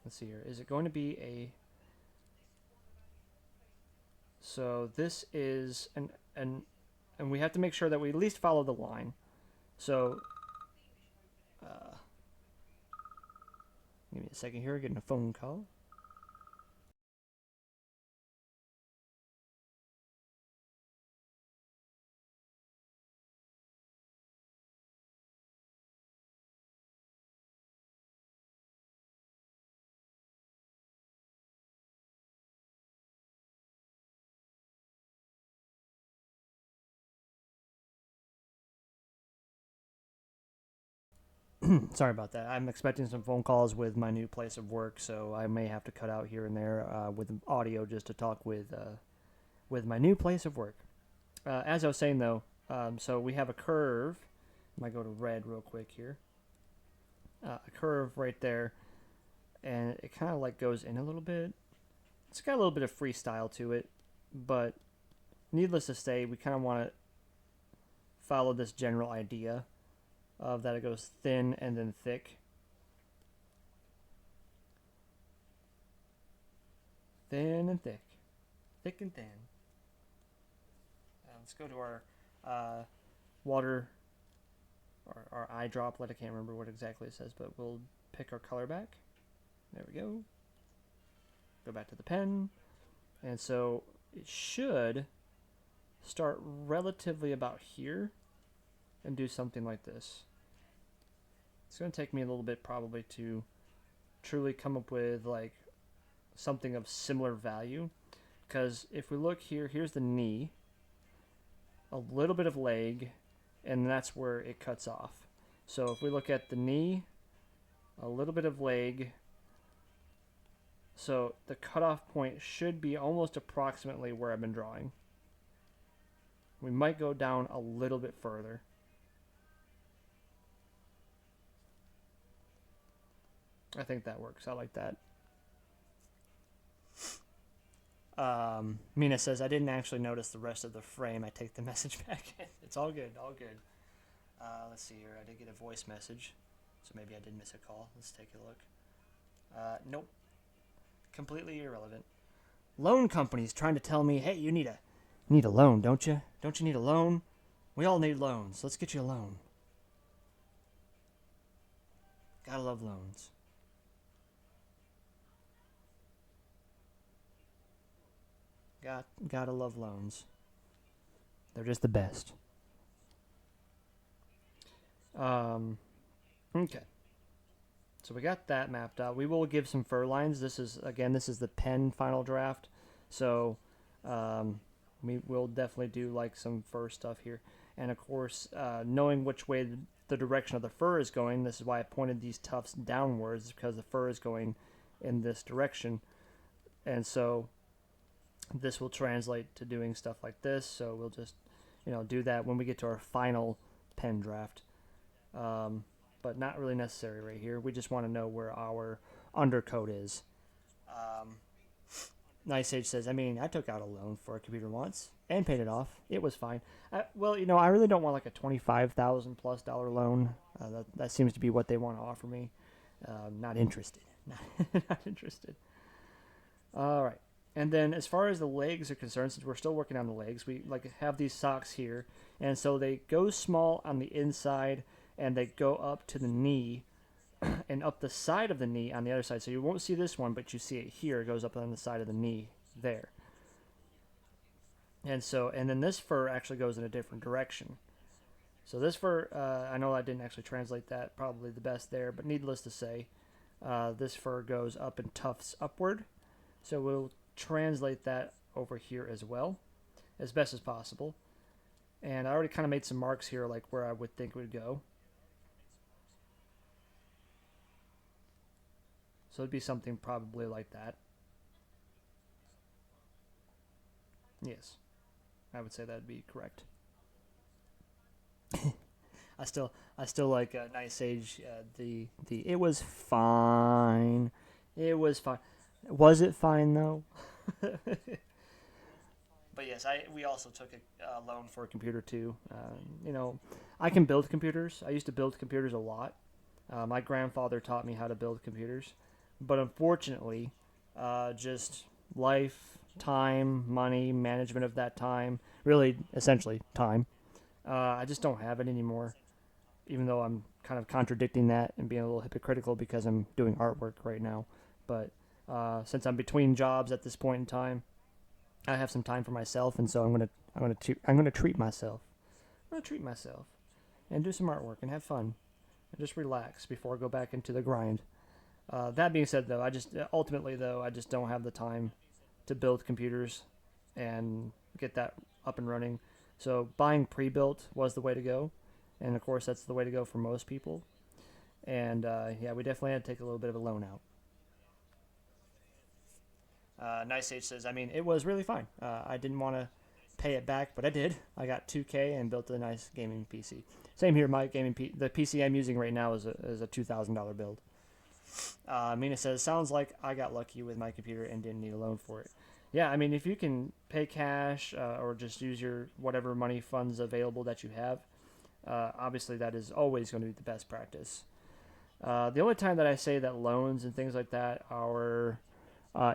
Let's see here. Is it going to be a... So this is and we have to make sure that we at least follow the line. So give me a second here, getting a phone call. Sorry about that. I'm expecting some phone calls with my new place of work, so I may have to cut out here and there with audio just to talk with my new place of work. As I was saying though, so we have a curve. I might go to red real quick here. A curve right there, and it kind of like goes in a little bit. It's got a little bit of freestyle to it, but needless to say, we kind of want to follow this general idea of that it goes thin and then thick. Thin and thick. Thick and thin. Let's go to our water, or our eye droplet. I can't remember what exactly it says, but we'll pick our color back. There we go. Go back to the pen. And so it should start relatively about here and do something like this. It's going to take me a little bit probably to truly come up with like something of similar value, because if we look here, here's the knee, a little bit of leg, and that's where it cuts off. So if we look at the knee, a little bit of leg, so the cutoff point should be almost approximately where I've been drawing. We might go down a little bit further. I think that works. I like that. Mina says, I didn't actually notice the rest of the frame. I take the message back. It's all good, all good. Let's see here. I did get a voice message, so maybe I did miss a call. Let's take a look. Nope. Completely irrelevant. Loan companies trying to tell me, hey, you need a loan, don't you? Don't you need a loan? We all need loans. Let's get you a loan. Gotta love loans. Gotta love loans. They're just the best. Okay. So we got that mapped out. We will give some fur lines. This is the pen final draft. So um, we will definitely do like some fur stuff here. And of course, knowing which way the direction of the fur is going, this is why I pointed these tufts downwards, because the fur is going in this direction. And so this will translate to doing stuff like this. So we'll just, do that when we get to our final pen draft. But not really necessary right here. We just want to know where our undercoat is. Um, Nice Age says, I took out a loan for a computer once and paid it off. It was fine. I really don't want like a $25,000+ loan. That seems to be what they want to offer me. Not interested. Not interested. All right. And then as far as the legs are concerned, since we're still working on the legs, we like have these socks here, and so they go small on the inside, and they go up to the knee, and up the side of the knee on the other side. So you won't see this one, but you see it here. It goes up on the side of the knee there. And then this fur actually goes in a different direction. So this fur, I know I didn't actually translate that probably the best there, but needless to say, this fur goes up in tufts upward. So we'll translate that over here as well, as best as possible. And I already kind of made some marks here, like where I would think it would go. So it'd be something probably like that. Yes, I would say that'd be correct. I still like Nice Age. The it was fine. It was fine. Was it fine though? But yes, I we also took a loan for a computer too. I can build computers. I used to build computers a lot. My grandfather taught me how to build computers, but unfortunately, just life, time, money, management of that time, really, essentially time. I just don't have it anymore. Even though I'm kind of contradicting that and being a little hypocritical because I'm doing artwork right now, but since I'm between jobs at this point in time, I have some time for myself, and so I'm gonna treat myself. I'm gonna treat myself and do some artwork and have fun and just relax before I go back into the grind. That being said, though, I just don't have the time to build computers and get that up and running. So buying pre-built was the way to go, and of course that's the way to go for most people. And yeah, we definitely had to take a little bit of a loan out. Nice H says, it was really fine. I didn't want to pay it back, but I did. I got 2K and built a nice gaming PC. Same here. The PC I'm using right now is a $2,000 build. Mina says, sounds like I got lucky with my computer and didn't need a loan for it. Yeah, if you can pay cash or just use your whatever money funds available that you have, obviously that is always going to be the best practice. The only time that I say that loans and things like that are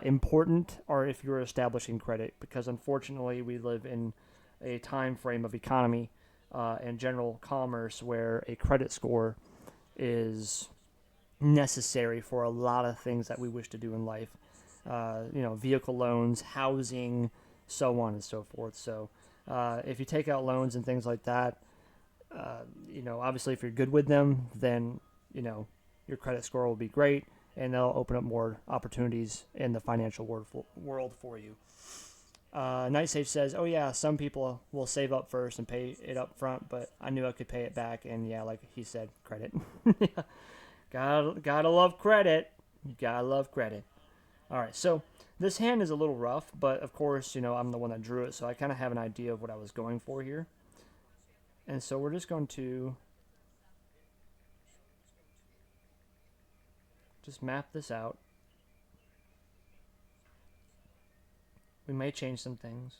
important are if you're establishing credit, because unfortunately we live in a time frame of economy and general commerce where a credit score is necessary for a lot of things that we wish to do in life. Vehicle loans, housing, so on and so forth. So if you take out loans and things like that, obviously if you're good with them, then your credit score will be great, and they'll open up more opportunities in the financial world for you. Night Sage says, "Oh yeah, some people will save up first and pay it up front, but I knew I could pay it back, and yeah, like he said, credit. Gotta love credit. Gotta love credit. All right, so this hand is a little rough, but of course, I'm the one that drew it, so I kind of have an idea of what I was going for here, and so we're just map this out. We may change some things.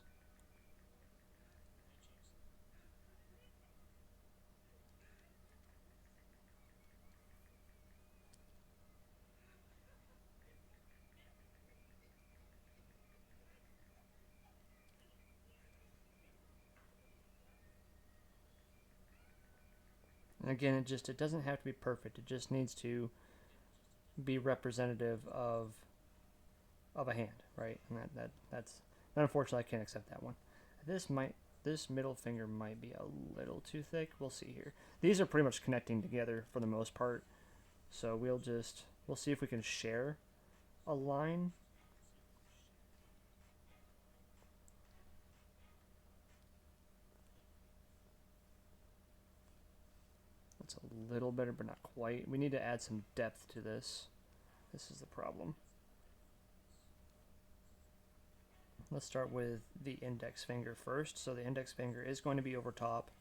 And again, it doesn't have to be perfect. It just needs to be representative of a hand, right? And that's unfortunately I can't accept that one. This middle finger might be a little too thick. We'll see here. These are pretty much connecting together for the most part. So we'll see if we can share a line. That's a little better, but not quite. We need to add some depth to this. This is the problem. Let's start with the index finger first. So the index finger is going to be over top.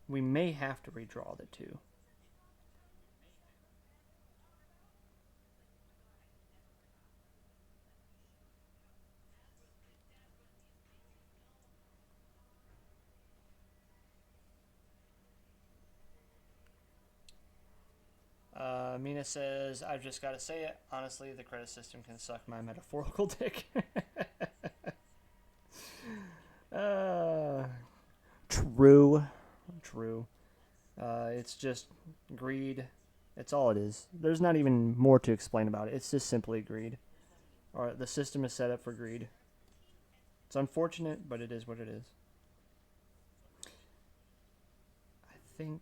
We may have to redraw the two. Mina says, I've just got to say it. Honestly, the credit system can suck my metaphorical dick. uh, true. True. It's just greed. It's all it is. There's not even more to explain about it. It's just simply greed. Or the system is set up for greed. It's unfortunate, but it is what it is. I think.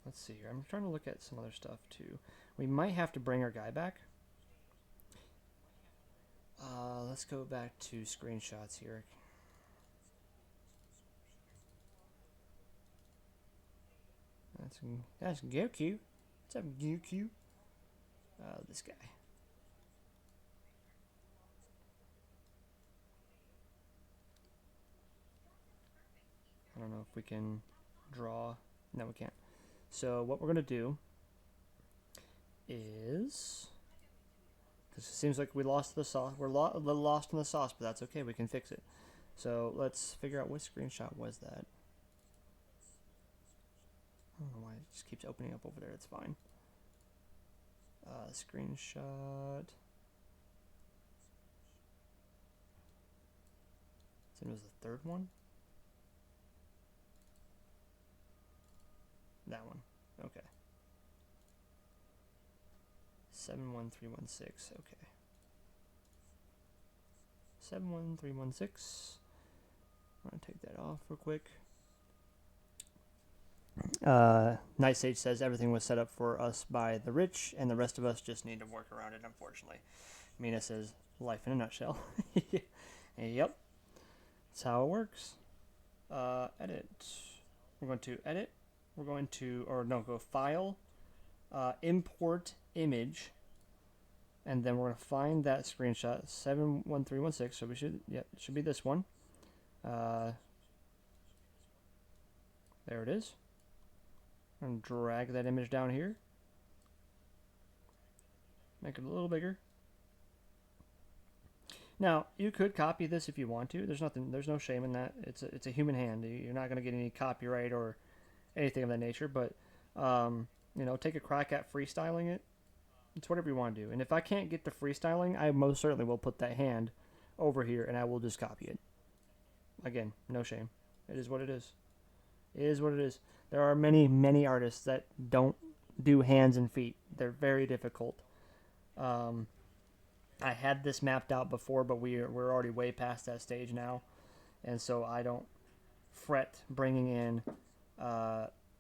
Let's see here. I'm trying to look at some other stuff too. We might have to bring our guy back. Let's go back to screenshots here. That's Goku. What's up, Goku? This guy. I don't know if we can draw. No, we can't. So what we're gonna do is, because it seems like we lost the sauce. We're a little lost in the sauce, but that's okay. We can fix it. So let's figure out what screenshot was that. I don't know why it just keeps opening up over there. It's fine. Screenshot. So it was the third one. That one. Okay. 71316. Okay. 71316. I'm gonna take that off real quick. Night Sage says everything was set up for us by the rich, and the rest of us just need to work around it, unfortunately. Mina says, life in a nutshell. Yep. That's how it works. Edit. We're going to edit. We're going to, or no, go file, import image, and then we're going to find that screenshot, 71316. So we should, yeah, it should be this one. There it is. And drag that image down here. Make it a little bigger. Now, you could copy this if you want to. There's no shame in that. It's a human hand. You're not going to get any copyright or anything of that nature, but take a crack at freestyling it. It's whatever you want to do. And if I can't get the freestyling, I most certainly will put that hand over here and I will just copy it. Again, no shame. It is what it is. It is what it is. There are many, many artists that don't do hands and feet. They're very difficult. I had this mapped out before, but we're already way past that stage now, and so I don't fret bringing in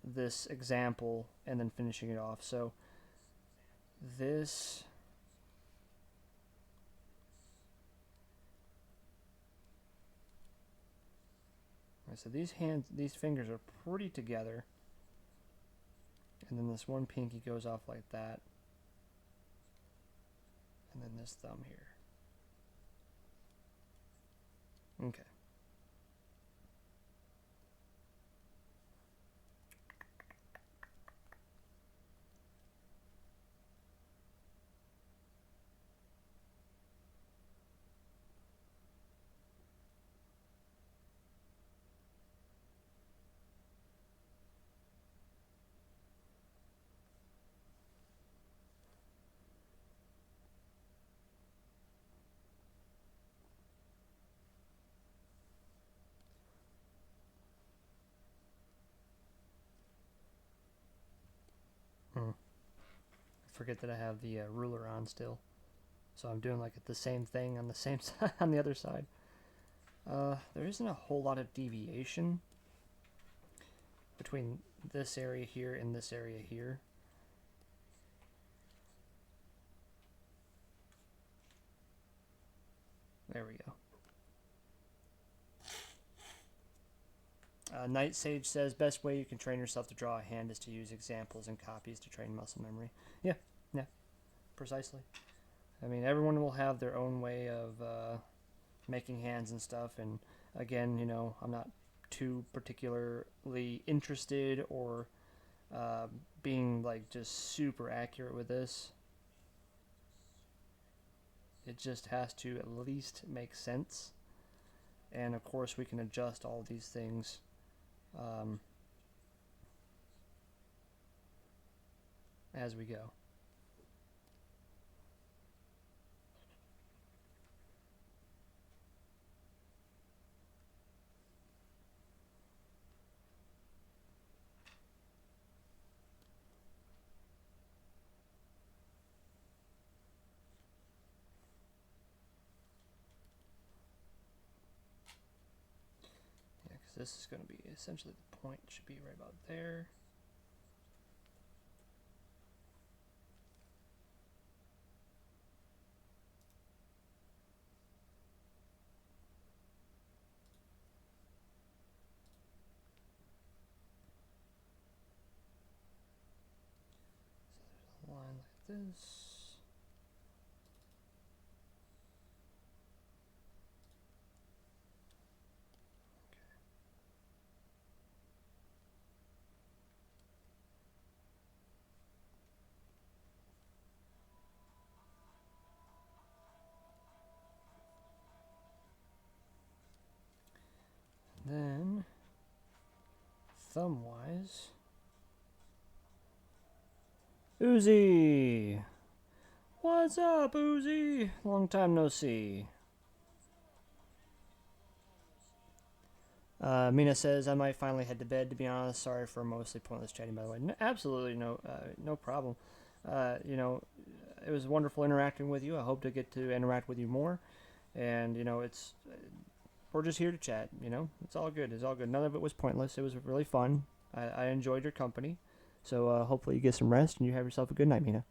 this example and then finishing it off. So this. So these fingers are pretty together. And then this one pinky goes off like that. and then this thumb here. Okay. Forget that I have the ruler on still, so I'm doing like the same thing on the same side on the other side. There isn't a whole lot of deviation between this area here and this area here. There we go. Night Sage says, best way you can train yourself to draw a hand is to use examples and copies to train muscle memory. Yeah, precisely. I mean, everyone will have their own way of making hands and stuff, and again, you know, I'm not too particularly interested or being like just super accurate with this. It just has to at least make sense, and of course we can adjust all these things as we go. Yeah, because this is going to be essentially the point should be right about there. So there's a line like this. Then, thumb-wise, Uzi! What's up, Uzi? Long time no see. Mina says, I might finally head to bed, to be honest. Sorry for mostly pointless chatting, by the way. Absolutely no problem. You know, it was wonderful interacting with you. I hope to get to interact with you more. And, you know, we're just here to chat, you know? It's all good. It's all good. None of it was pointless. It was really fun. I enjoyed your company. So hopefully you get some rest and you have yourself a good night, Mina.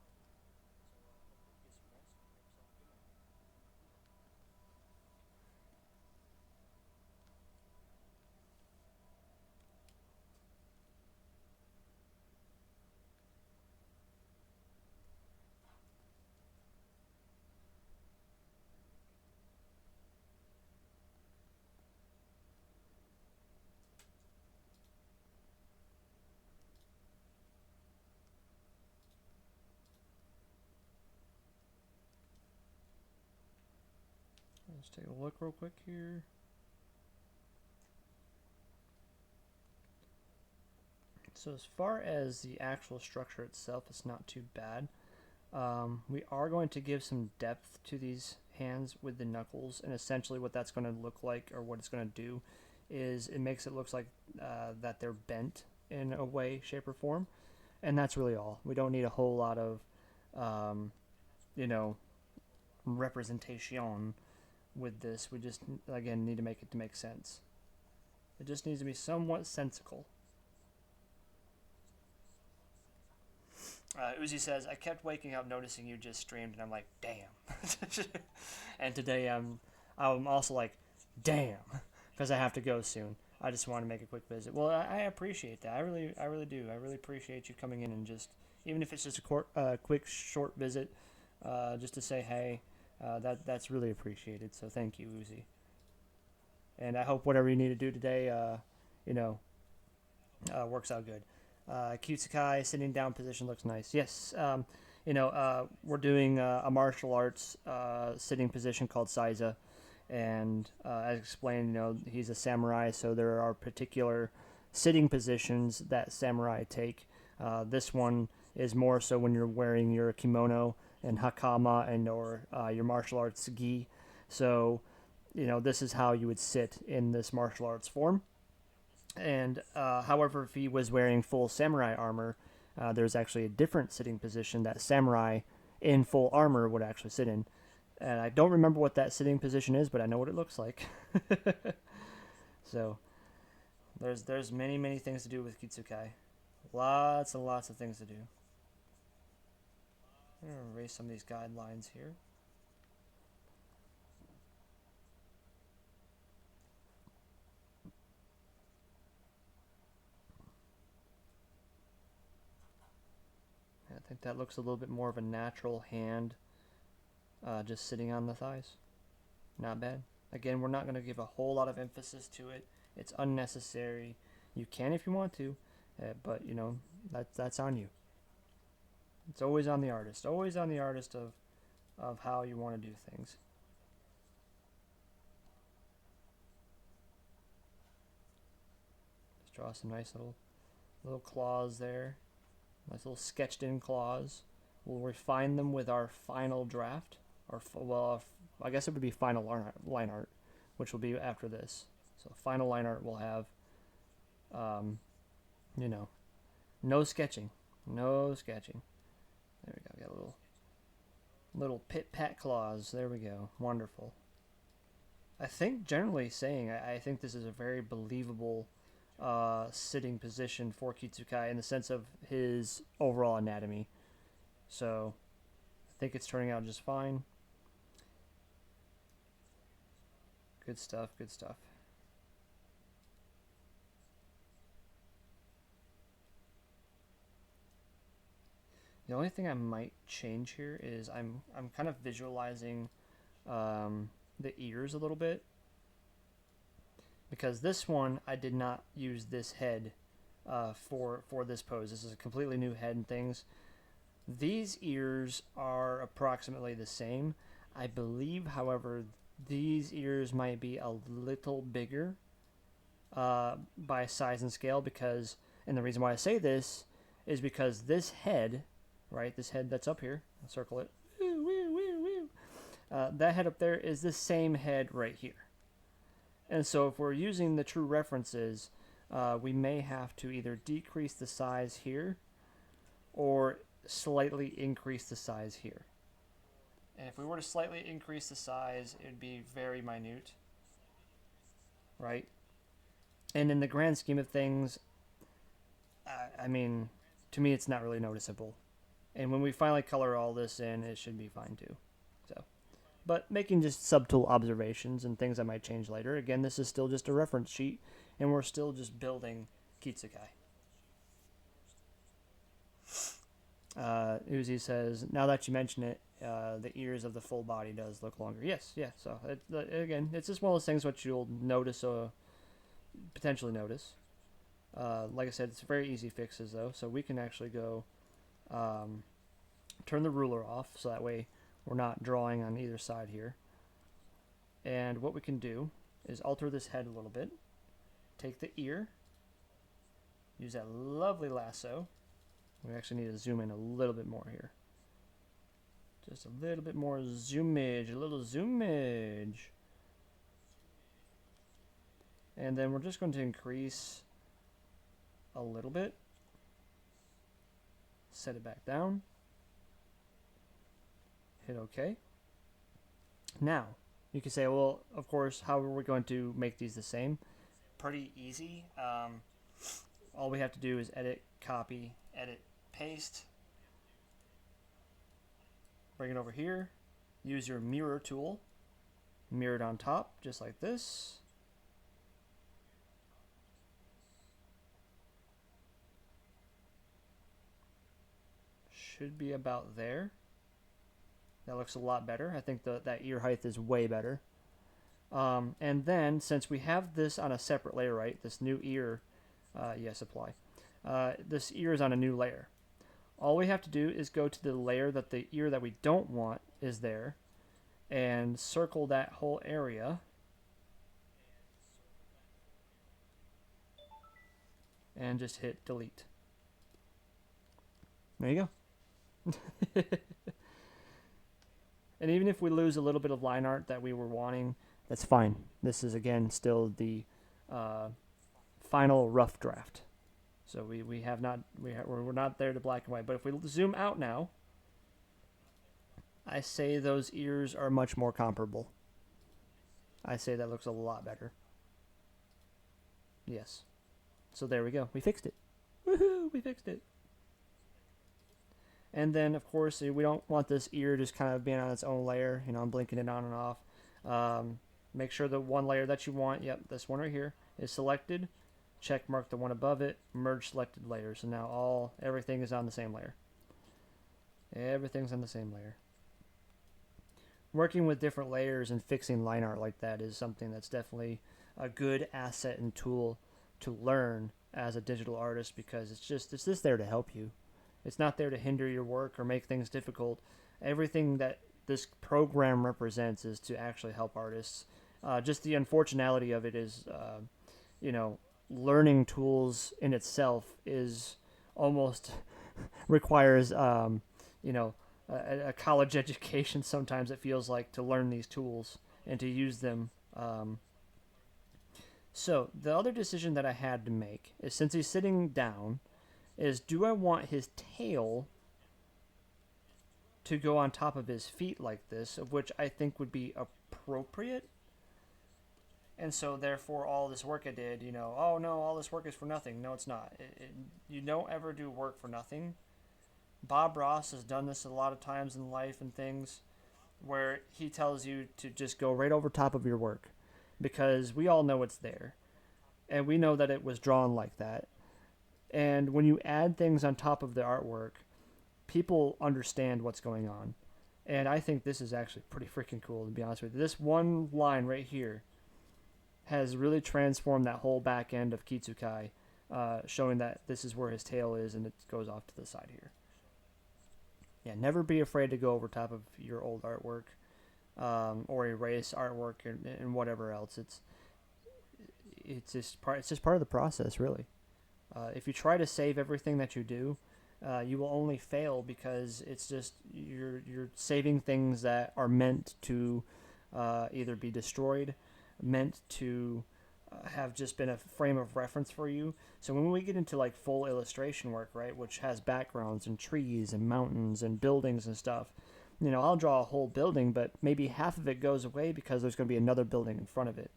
Let's take a look real quick here. So as far as the actual structure itself, it's not too bad. We are going to give some depth to these hands with the knuckles, and essentially what that's going to look like, or what it's going to do, is it makes it look like that they're bent in a way, shape, or form, and that's really all. We don't need a whole lot of, you know, representation with this. We just, again, need to make it to make sense. It just needs to be somewhat sensical. Uzi says, I kept waking up noticing you just streamed, and I'm like, damn. And today I'm also like, damn, because I have to go soon. I just want to make a quick visit. Well, I appreciate that. I really do. I really appreciate you coming in and just, even if it's just a quick, short visit, just to say hey. That's really appreciated. So thank you, Uzi. And I hope whatever you need to do today, you know, works out good. Kutsukai sitting down position looks nice. Yes, we're doing a martial arts sitting position called Saiza, and as explained, he's a samurai, so there are particular sitting positions that samurai take. This one is more so when you're wearing your kimono and hakama and or your martial arts gi. So, this is how you would sit in this martial arts form. And however, if he was wearing full samurai armor, there's actually a different sitting position that samurai in full armor would actually sit in. And I don't remember what that sitting position is, but I know what it looks like. So there's many things to do with Kitsukai. Lots and lots of things to do. I'm gonna erase some of these guidelines here. I think that looks a little bit more of a natural hand, just sitting on the thighs. Not bad. Again, we're not going to give a whole lot of emphasis to it. It's unnecessary. You can if you want to, but that's on you. It's always on the artist. Always on the artist of how you want to do things. Just draw some nice little claws there. Nice little sketched in claws. We'll refine them with our final draft. I guess it would be final line art, which will be after this. So final line art will have, no sketching. No sketching. There we go. Got a little pit pat claws. There we go. Wonderful. I think generally saying, I think this is a very believable sitting position for Kitsukai in the sense of his overall anatomy. So I think it's turning out just fine. Good stuff, good stuff. The only thing I might change here is I'm kind of visualizing the ears a little bit, because this one I did not use this head for this pose. This is a completely new head and things. These ears are approximately the same. I believe, however, these ears might be a little bigger by size and scale, and the reason why I say this is because this head, right, this head that's up here, I'll circle it, that head up there is the same head right here. And so if we're using the true references, we may have to either decrease the size here or slightly increase the size here. And if we were to slightly increase the size, it would be very minute, right? And in the grand scheme of things, I mean, to me, it's not really noticeable. And when we finally color all this in, it should be fine too. But making just subtle observations and things I might change later. Again, this is still just a reference sheet, and we're still just building Kitsukai. Uzi says, now that you mention it, the ears of the full body does look longer. Yes, yeah. So again, it's just one of those things what you'll notice or potentially notice. Like I said, it's very easy fixes though, so we can actually go turn the ruler off, so that way we're not drawing on either side here. And what we can do is alter this head a little bit. Take the ear, use that lovely lasso. We actually need to zoom in a little bit more here. Just a little bit more zoomage, a little zoomage. And then we're just going to increase a little bit. Set it back down. Hit OK. Now, you can say, well, of course, how are we going to make these the same? Pretty easy. All we have to do is edit, copy, edit, paste. Bring it over here. Use your mirror tool. Mirror it on top, just like this. Should be about there. That looks a lot better. I think that ear height is way better. And then, since we have this on a separate layer, right, this new ear, yes, apply. This ear is on a new layer. All we have to do is go to the layer that the ear that we don't want is there, and circle that whole area. And just hit delete. There you go. And even if we lose a little bit of line art that we were wanting, that's fine. This is, again, still the final rough draft. So we have not, we're not there to black and white. But if we zoom out now, I say those ears are much more comparable. I say that looks a lot better. Yes. So there we go. We fixed it. Woohoo! We fixed it. And then, of course, we don't want this ear just kind of being on its own layer. You know, I'm blinking it on and off. Make sure the one layer that you want, yep, this one right here, is selected. Check mark the one above it. Merge selected layers. And now everything is on the same layer. Everything's on the same layer. Working with different layers and fixing line art like that is something that's definitely a good asset and tool to learn as a digital artist, because it's just there to help you. It's not there to hinder your work or make things difficult. Everything that this program represents is to actually help artists. Just the unfortunality of it is, learning tools in itself is almost requires, a college education. Sometimes it feels like, to learn these tools and to use them. So the other decision that I had to make is, since he's sitting down, is do I want his tail to go on top of his feet like this, of which I think would be appropriate. And so therefore all this work I did, oh no, all this work is for nothing. No, it's not. You don't ever do work for nothing. Bob Ross has done this a lot of times in life and things, where he tells you to just go right over top of your work, because we all know it's there. And we know that it was drawn like that. And when you add things on top of the artwork, people understand what's going on. And I think this is actually pretty freaking cool, to be honest with you. This one line right here has really transformed that whole back end of Kitsukai, showing that this is where his tail is, and it goes off to the side here. Yeah, never be afraid to go over top of your old artwork, or erase artwork and whatever else. It's just part of the process, really. If you try to save everything that you do, you will only fail, because it's just you're saving things that are meant to either be destroyed, meant to have just been a frame of reference for you. So when we get into like full illustration work, right, which has backgrounds and trees and mountains and buildings and stuff, I'll draw a whole building, but maybe half of it goes away because there's going to be another building in front of it.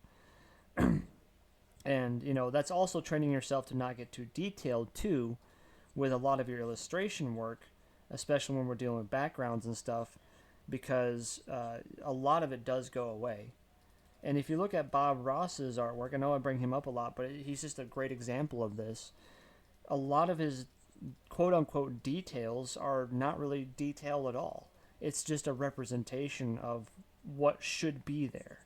And, that's also training yourself to not get too detailed, too, with a lot of your illustration work, especially when we're dealing with backgrounds and stuff, because a lot of it does go away. And if you look at Bob Ross's artwork, I know I bring him up a lot, but he's just a great example of this. A lot of his quote-unquote details are not really detailed at all. It's just a representation of what should be there.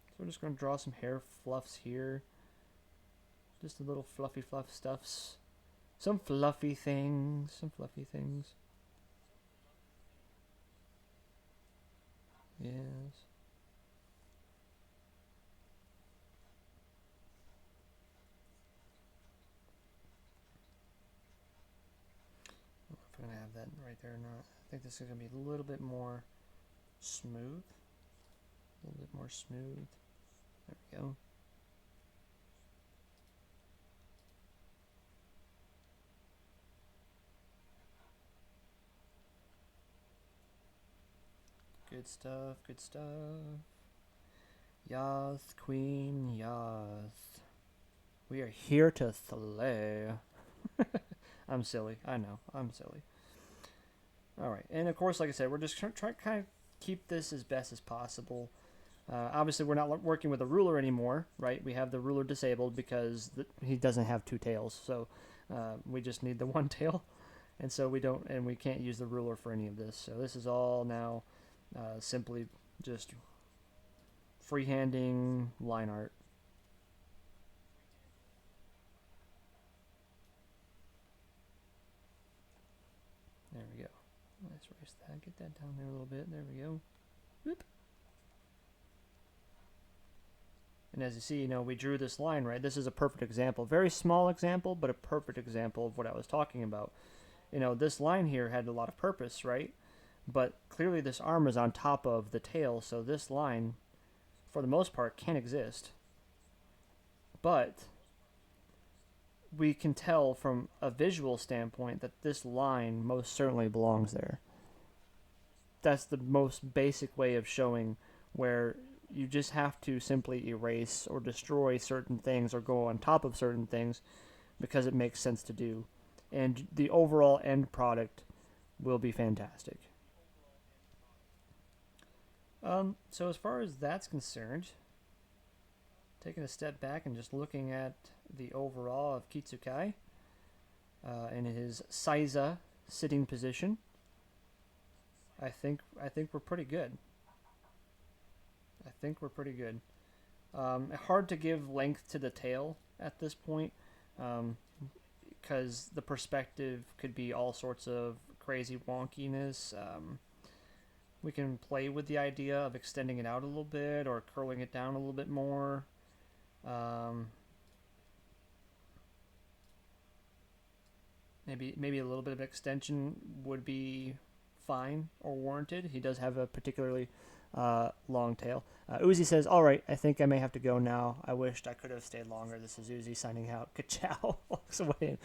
So we're just going to draw some hair fluffs here. Just a little fluffy fluff stuffs. Some fluffy things. Yes. I don't know if I'm going to have that right there or not. I think this is going to be a little bit more smooth. There we go. Good stuff. Yath, queen, yath. We are here to slay. I'm silly. I know. I'm silly. Alright. And of course, like I said, we're just trying to kind of keep this as best as possible. Obviously, we're not working with a ruler anymore, right? We have the ruler disabled because he doesn't have two tails, so we just need the one tail, and so we can't use the ruler for any of this. So this is all now simply just freehanding line art. There we go. Let's erase that. Get that down there a little bit. There we go. Whoop. And as you see, we drew this line, right? This is a perfect example. Very small example, but a perfect example of what I was talking about. This line here had a lot of purpose, right? But clearly this arm is on top of the tail, so this line, for the most part, can't exist. But we can tell from a visual standpoint that this line most certainly belongs there. That's the most basic way of showing where you just have to simply erase or destroy certain things or go on top of certain things because it makes sense to do. And the overall end product will be fantastic. So as far as that's concerned, taking a step back and just looking at the overall of Kitsukai in his Saiza sitting position, I think we're pretty good. I think we're pretty good. Hard to give length to the tail at this point because the perspective could be all sorts of crazy wonkiness. We can play with the idea of extending it out a little bit or curling it down a little bit more. Maybe a little bit of extension would be fine or warranted. He does have a particularly long tail. Uzi says, "All right, I think I may have to go now. I wished I could have stayed longer." This is Uzi signing out. Ka-chow. Walks away.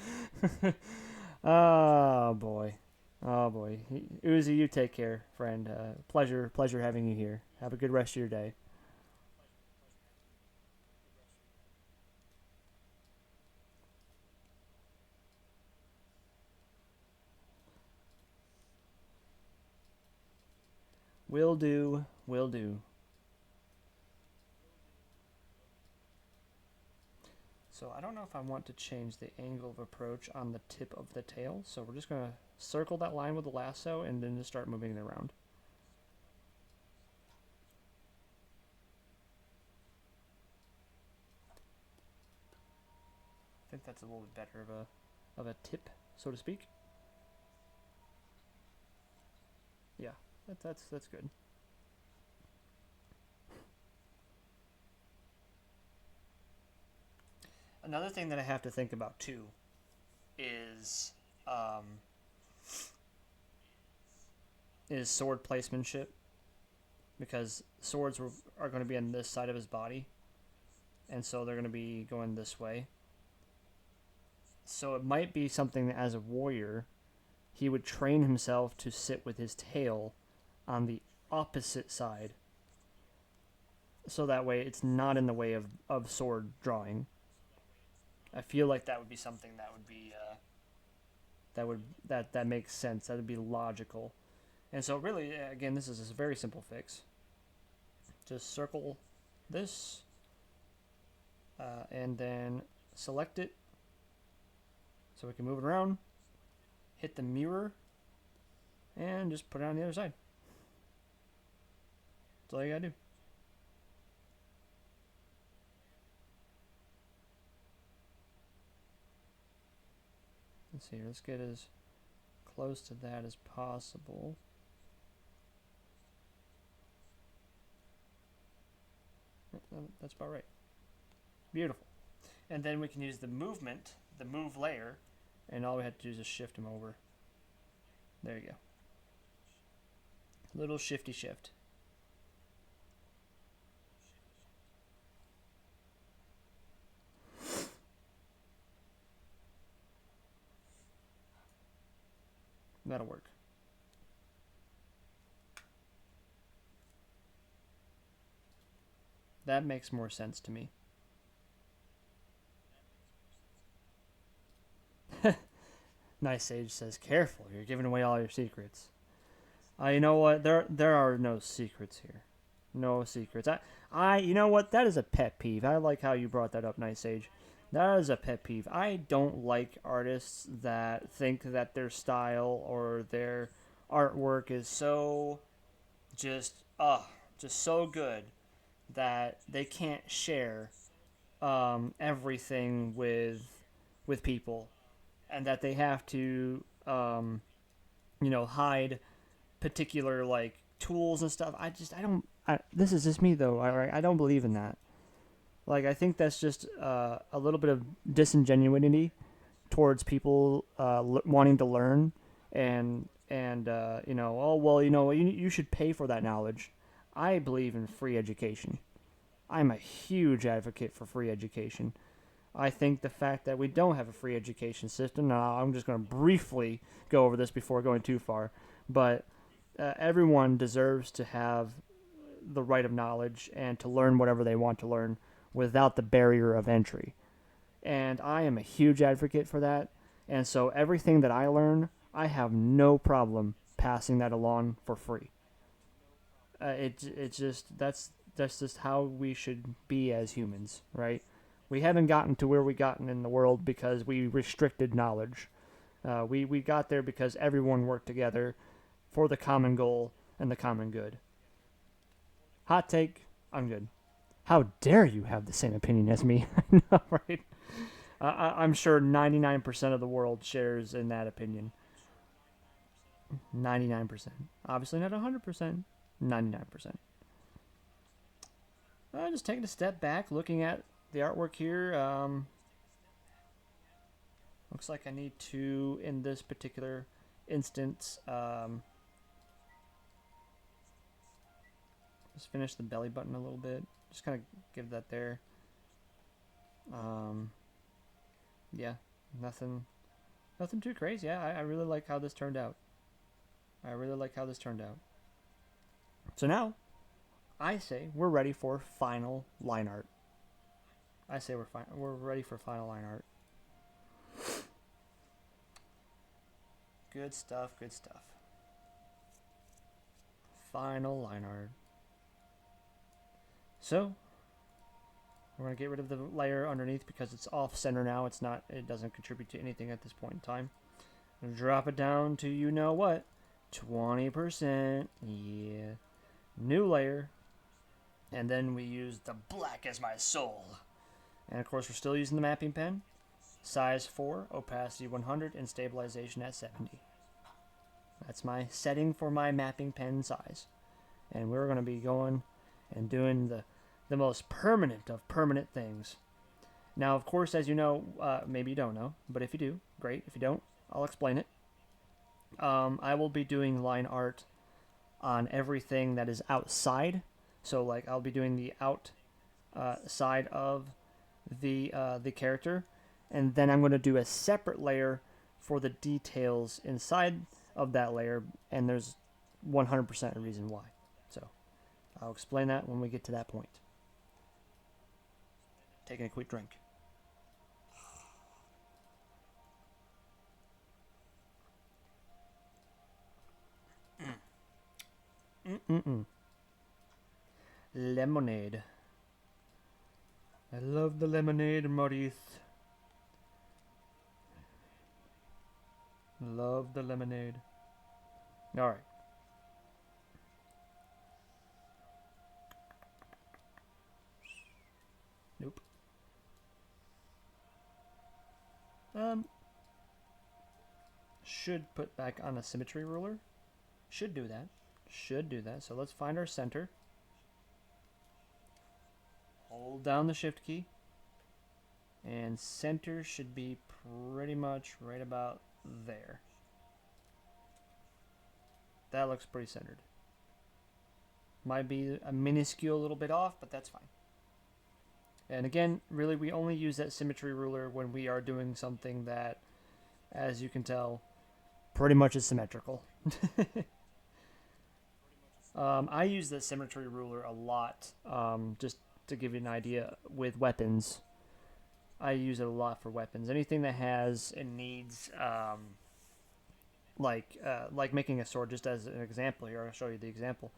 Oh boy. Oh boy. Uzi, you take care, friend. Pleasure having you here. Have a good rest of your day. Will do. Will do. So I don't know if I want to change the angle of approach on the tip of the tail. So we're just going to circle that line with the lasso and then just start moving it around. I think that's a little bit better of a tip, so to speak. Yeah, that's good. Another thing that I have to think about too is sword placemanship, because swords are going to be on this side of his body, and so they're going to be going this way. So it might be something that as a warrior, he would train himself to sit with his tail on the opposite side, so that way it's not in the way of sword drawing. I feel like that would be something that would be that makes sense. That would be logical. And so really, again, this is a very simple fix. Just circle this and then select it so we can move it around. Hit the mirror and just put it on the other side. That's all you gotta do. Let's see here. Let's get as close to that as possible. That's about right. Beautiful. And then we can use the movement, the move layer, and all we have to do is just shift them over. There you go. Little shifty shift. That'll work. That makes more sense to me. Nice Sage says, "Careful, you're giving away all your secrets." You know what? There are no secrets here. No secrets. You know what? That is a pet peeve. I like how you brought that up, Nice Age. That is a pet peeve. I don't like artists that think that their style or their artwork is so just, just so good that they can't share everything with people, and that they have to, hide particular like tools and stuff. I don't. This is just me though. I don't believe in that. Like I think that's just a little bit of disingenuity towards people wanting to learn, and oh well, you should pay for that knowledge. I believe in free education. I'm a huge advocate for free education. I think the fact that we don't have a free education system, now I'm just going to briefly go over this before going too far, but everyone deserves to have the right of knowledge and to learn whatever they want to learn without the barrier of entry. And I am a huge advocate for that. And so everything that I learn, I have no problem passing that along for free. It's just that's just how we should be as humans, right? We haven't gotten to where we gotten in the world because we restricted knowledge. We got there because everyone worked together for the common goal and the common good. Hot take, I'm good. How dare you have the same opinion as me? No, right? I'm sure 99% of the world shares in that opinion. 99%. Obviously not 100%. 99%. Just taking a step back, looking at the artwork here. Looks like I need to, in this particular instance, just finish the belly button a little bit. Just kind of give that there. Um, yeah, nothing, nothing too crazy. Yeah, I really like how this turned out. I really like how this turned out. So now, I say we're ready for final line art. I say we're ready for final line art. Good stuff. Good stuff. Final line art. So we're gonna get rid of the layer underneath because it's off center now. It's not. It doesn't contribute to anything at this point in time. Drop it down to you know what, 20%. Yeah. New layer. And then we use the black as my soul. And of course, we're still using the mapping pen. Size 4, opacity 100, and stabilization at 70. That's my setting for my mapping pen size. And we're going to be going and doing the most permanent of permanent things. Now, of course, as you know, maybe you don't know, but if you do, great. If you don't, I'll explain it. I will be doing line art on everything that is outside. So, like, I'll be doing the outside of the character, and then I'm going to do a separate layer for the details inside of that layer, and there's 100% a reason why. So I'll explain that when we get to that point. Taking a quick drink. Mm-mm-mm. Lemonade. I love the lemonade, Maurice. Love the lemonade. Alright. Nope. Should put back on a symmetry ruler. Should do that. Should do that. So let's find our center. Hold down the shift key. And center should be pretty much right about there. That looks pretty centered. Might be a minuscule little bit off, but that's fine. And again, really we only use that symmetry ruler when we are doing something that, as you can tell, pretty much is symmetrical. I use the symmetry ruler a lot, just to give you an idea, with weapons. I use it a lot for weapons. Anything that has and needs, like making a sword, just as an example here, I'll show you the example.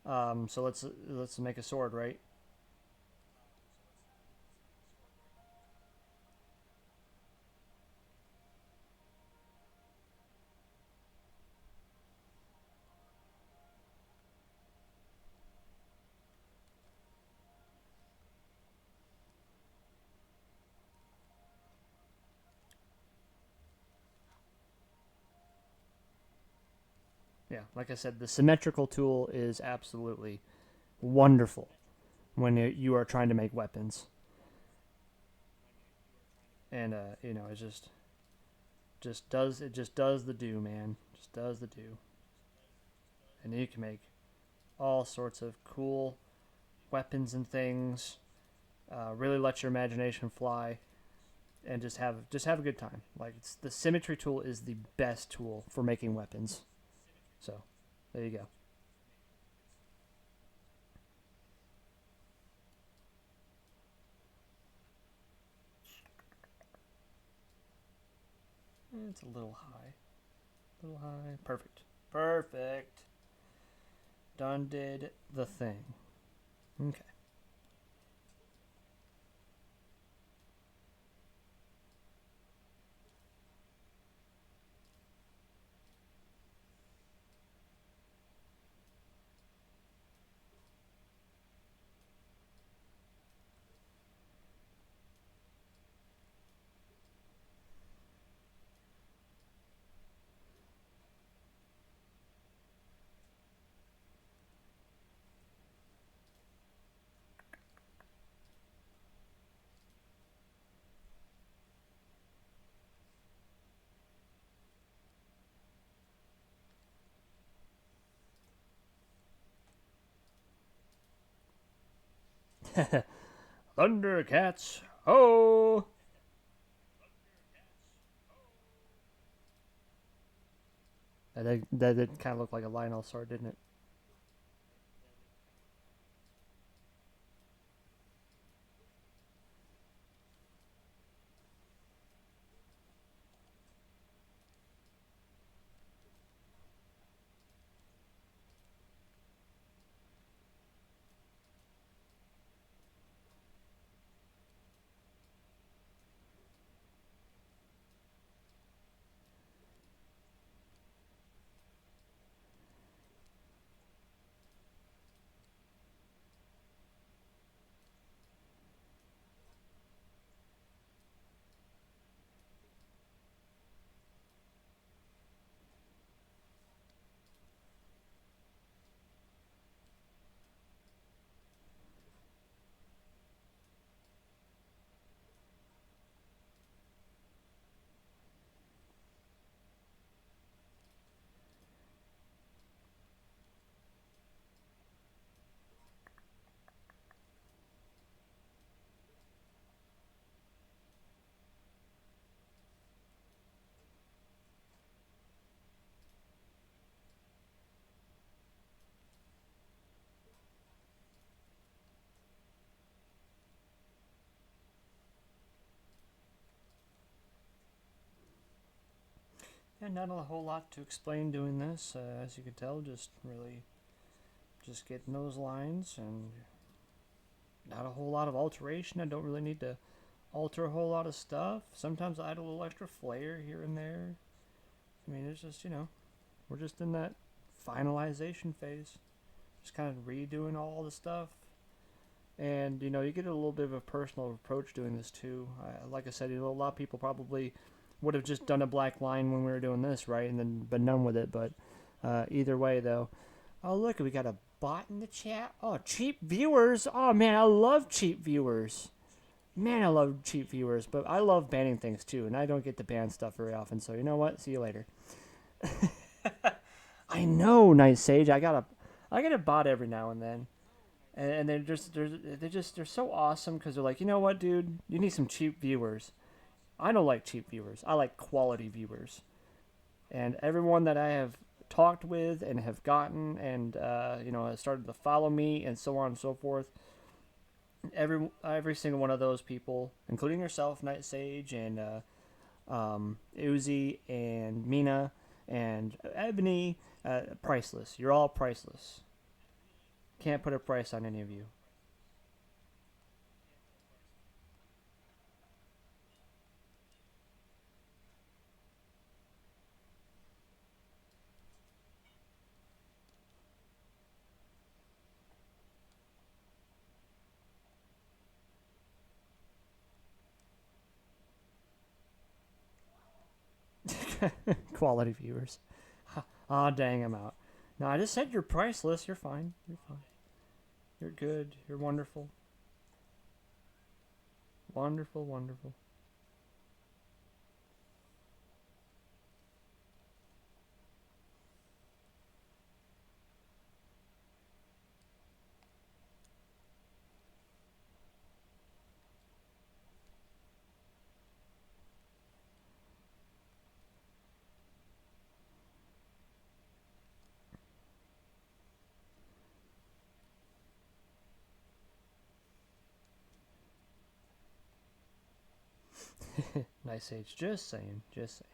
So let's make a sword, right? Yeah, like I said, the symmetrical tool is absolutely wonderful when you are trying to make weapons, and it just does the do, man, just does the do, and you can make all sorts of cool weapons and things. Really let your imagination fly, and just have a good time. Like the symmetry tool is the best tool for making weapons. So there you go. It's a little high. A little high. Perfect. Perfect. Done did the thing. Okay. Thundercats. Oh. That did kind of look like a Lionel sword, didn't it? Yeah, not a whole lot to explain doing this, as you could tell. Just really, just getting those lines, and not a whole lot of alteration. I don't really need to alter a whole lot of stuff. Sometimes I add a little extra flair here and there. I mean, it's just we're just in that finalization phase, just kind of redoing all the stuff. And you get a little bit of a personal approach doing this too. Like I said, a lot of people probably would have just done a black line when we were doing this, right, and then been done with it. But either way, though, oh look, we got a bot in the chat. Oh, cheap viewers. Oh man, I love cheap viewers. Man, I love cheap viewers, but I love banning things too, and I don't get to ban stuff very often. So you know what? See you later. I know, Night Sage. I get a bot every now and then, and they're so awesome because they're like, you know what, dude, you need some cheap viewers. I don't like cheap viewers. I like quality viewers, and everyone that I have talked with and have gotten and has started to follow me and so on and so forth. Every single one of those people, including yourself, Night Sage, and Uzi and Mina and Ebony, priceless. You're all priceless. Can't put a price on any of you. Quality viewers. Ah, dang, I'm out. No, I just said you're priceless. You're fine. You're fine. You're good. You're wonderful. Wonderful, wonderful. Nice age. Just saying. Just saying.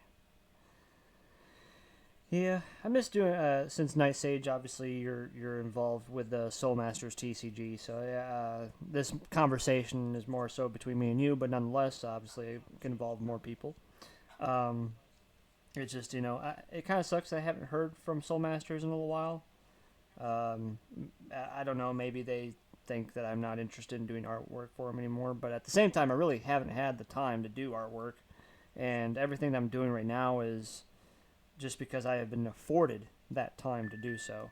Yeah, I miss doing. Since Night Sage, obviously, you're involved with the Soul Masters TCG. So yeah, this conversation is more so between me and you, but nonetheless, obviously, it can involve more people. Um, it's just it kind of sucks. I haven't heard from Soul Masters in a little while. I don't know. Maybe they think that I'm not interested in doing artwork for them anymore. But at the same time, I really haven't had the time to do artwork, and everything that I'm doing right now is just because I have been afforded that time to do so.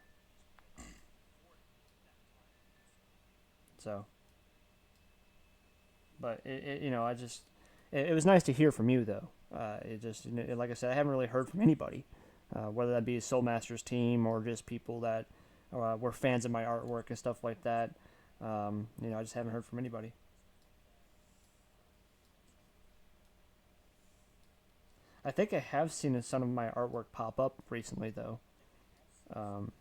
So, but I just it was nice to hear from you though. It just like I said, I haven't really heard from anybody, whether that be a Soul Masters team or just people that were fans of my artwork and stuff like that. I just haven't heard from anybody. I think I have seen some of my artwork pop up recently though. Um,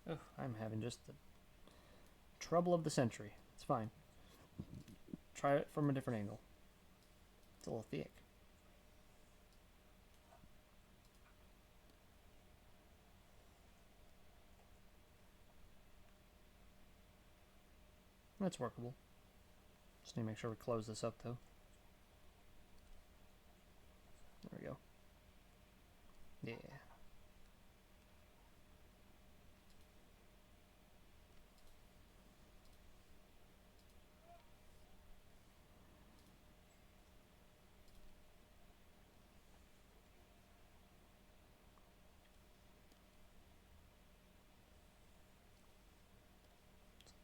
oh, I'm having just the trouble of the century. It's fine. Try it from a different angle. It's a little thick. That's workable. Just need to make sure we close this up though. There we go. Yeah.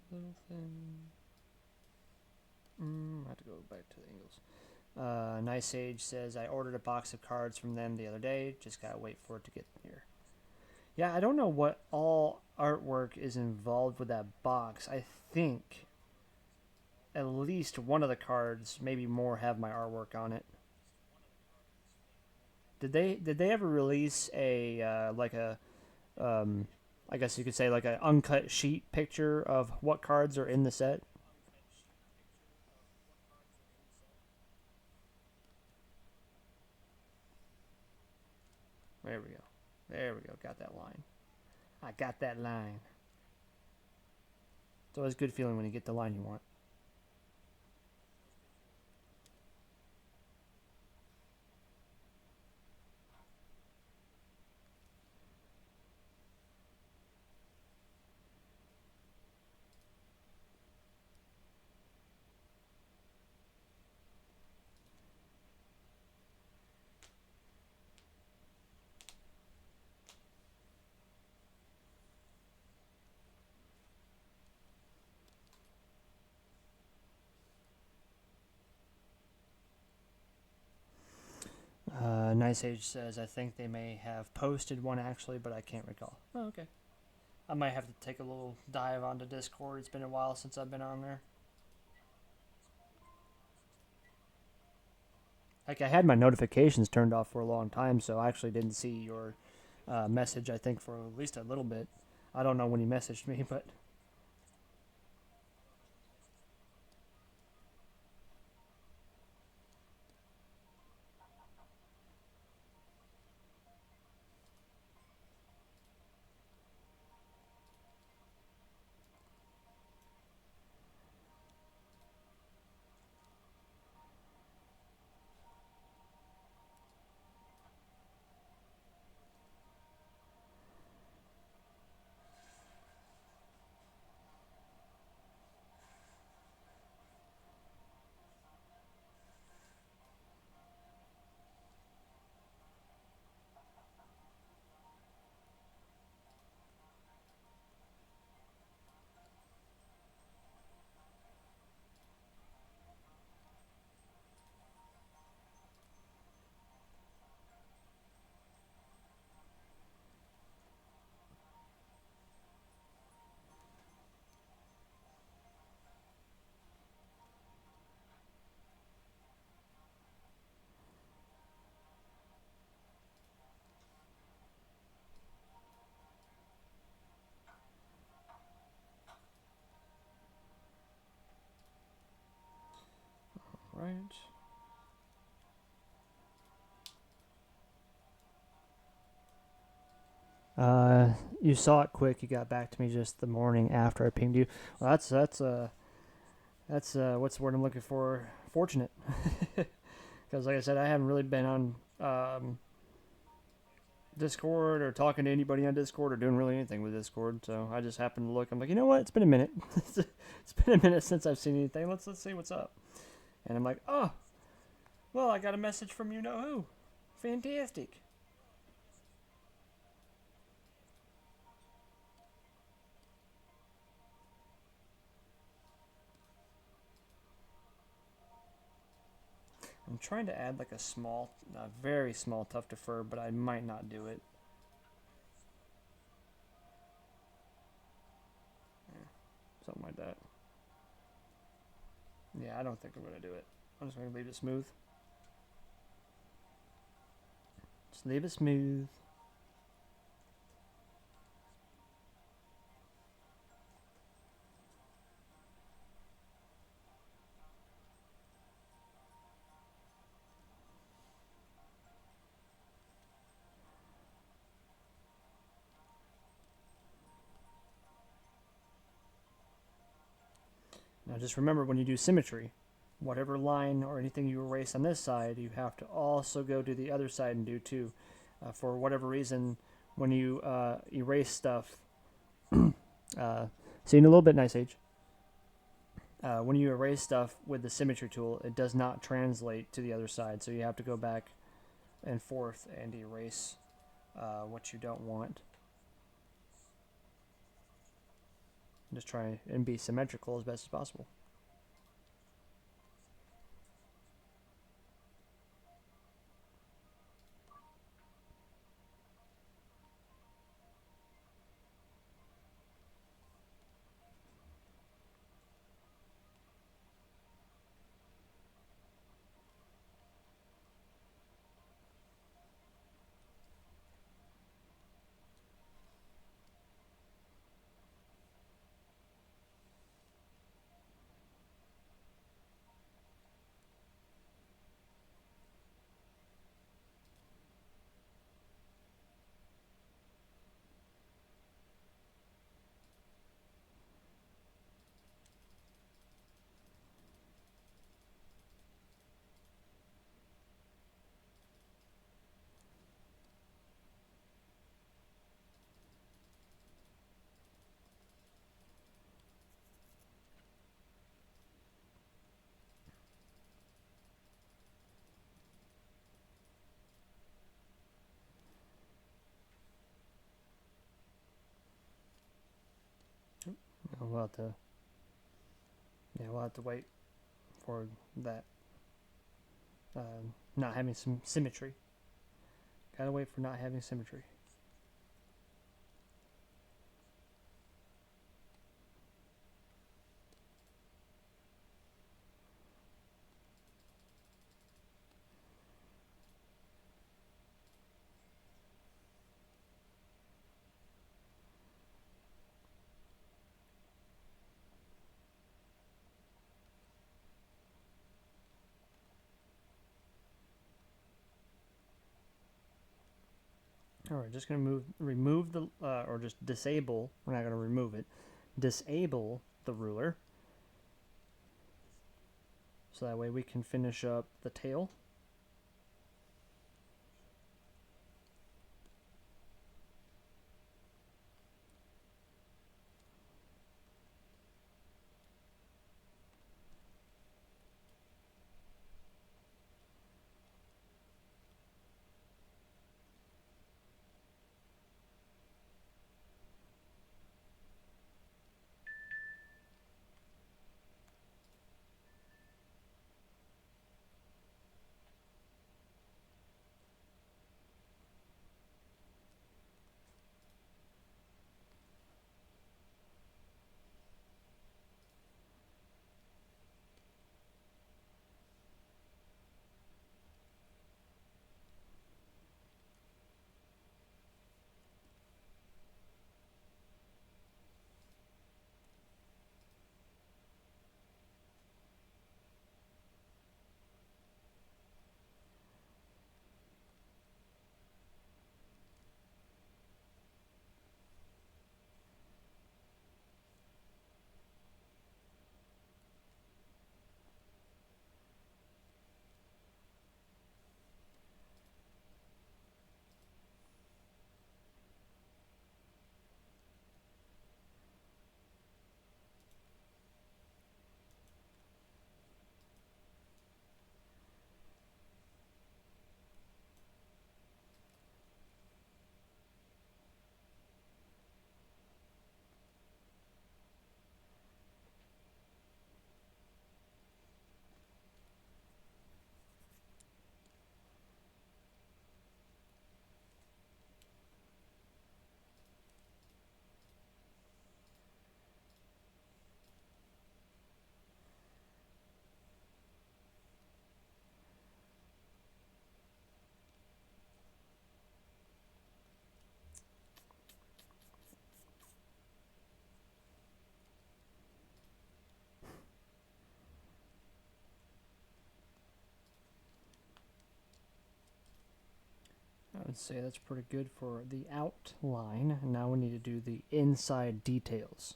Little thing. I have to go back to the angles. Nice Age says I ordered a box of cards from them the other day. Just gotta wait for it to get here. Yeah, I don't know what all artwork is involved with that box. I think at least one of the cards, maybe more, have my artwork on it. Did they ever release a like a um, I guess you could say like an uncut sheet picture of what cards are in the set? There we go. There we go. Got that line. I got that line. It's always a good feeling when you get the line you want. Nice Age says I think they may have posted one actually, but I can't recall. Oh, okay. I might have to take a little dive onto Discord. It's been a while since I've been on there. Like I had my notifications turned off for a long time, so I actually didn't see your message. I think for at least a little bit. I don't know when you messaged me, but right. You saw it quick. You got back to me just the morning after I pinged you. Well, that's what's the word I'm looking for? Fortunate, because like I said, I haven't really been on Discord or talking to anybody on Discord or doing really anything with Discord. So I just happened to look. I'm like, you know what? It's been a minute. It's been a minute since I've seen anything. Let's see what's up. And I'm like, oh, well, I got a message from you know who. Fantastic. I'm trying to add like a very small tuft of fur, but I might not do it. Something like that. Yeah, I don't think I'm going to do it. I'm just going to leave it smooth. Just leave it smooth. Now just remember when you do symmetry, whatever line or anything you erase on this side, you have to also go to the other side and do too. For whatever reason, when you erase stuff, see in a little bit, Nice Age. When you erase stuff with the symmetry tool, it does not translate to the other side, so you have to go back and forth and erase what you don't want. Just try and be symmetrical as best as possible. We'll have to, yeah, we'll have to wait for that. Not having some symmetry. Gotta wait for not having symmetry. All right, just gonna remove the, or just disable. We're not gonna remove it. Disable the ruler, so that way we can finish up the tail. I'd say that's pretty good for the outline. Now we need to do the inside details.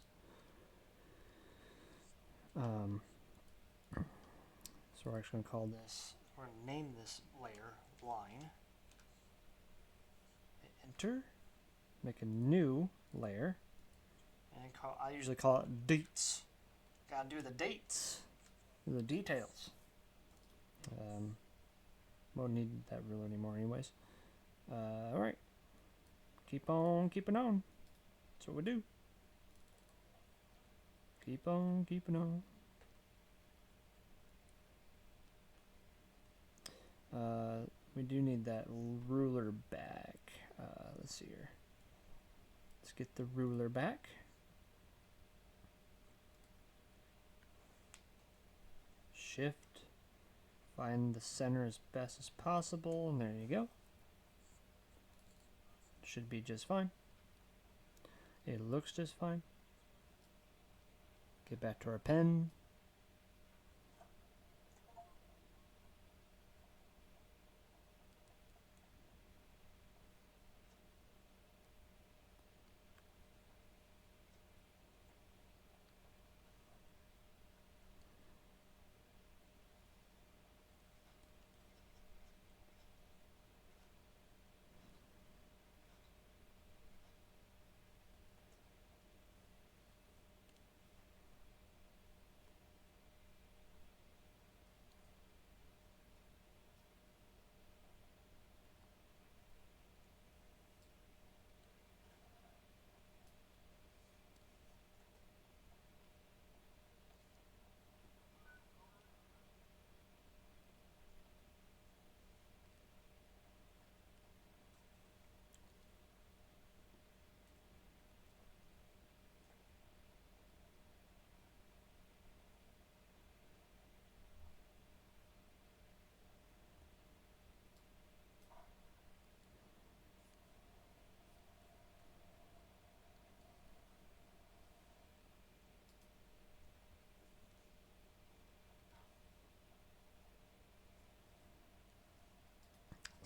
So we're actually going to call this, we're going to name this layer line. Hit enter, make a new layer, and I usually call it dates. Gotta do the dates, the details. Won't need that ruler anymore anyways. Alright, keep on keeping on. That's what we do. Keep on keeping on. We do need that ruler back. Let's see here. Let's get the ruler back. Shift. Find the center as best as possible. And there you go. Should be just fine. It looks just fine. Get back to our pen.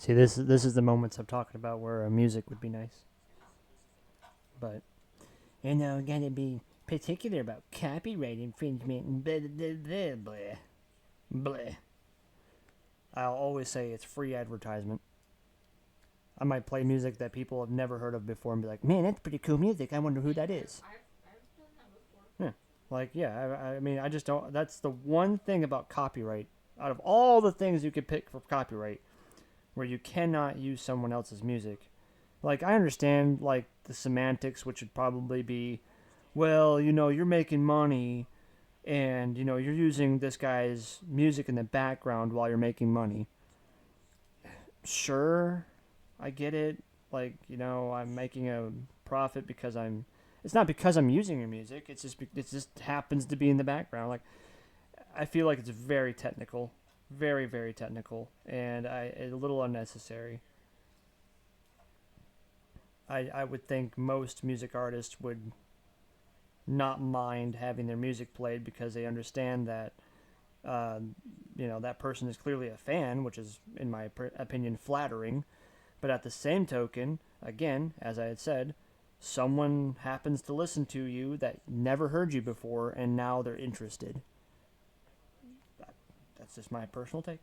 See, this is the moments I'm talking about where music would be nice. But gotta be particular about copyright infringement and blah blah blah blah blah. I'll always say it's free advertisement. I might play music that people have never heard of before and be like, "Man, that's pretty cool music. I wonder who that is." I've done that before. Yeah, like I mean, I just don't. That's the one thing about copyright. Out of all the things you could pick for copyright, where you cannot use someone else's music. Like, I understand, like, the semantics, which would probably be, well, you're making money, and, you're using this guy's music in the background while you're making money. Sure, I get it. Like, I'm making a profit because it's not because I'm using your music, it just happens to be in the background. Like, I feel like it's very technical. Very, very technical, and a little unnecessary. I would think most music artists would not mind having their music played because they understand that, that person is clearly a fan, which is, in my opinion, flattering. But at the same token, again, as I had said, someone happens to listen to you that never heard you before, and now they're interested. That's just my personal take.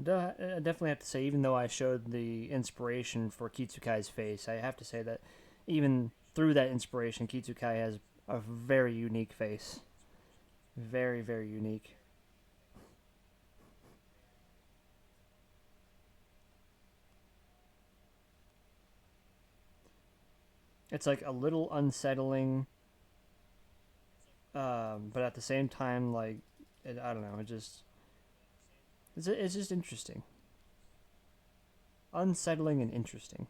I definitely have to say, even though I showed the inspiration for Kitsukai's face, I have to say that even through that inspiration, Kitsukai has a very unique face. Very, very unique. It's like a little unsettling, but at the same time, like, I don't know, it just It's just interesting, unsettling and interesting.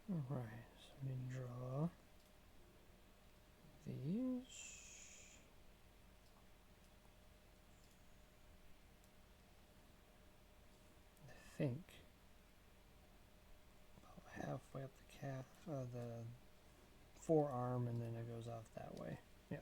All right, so let me draw these. I think about halfway up the calf, the forearm, and then it goes off that way. Yeah.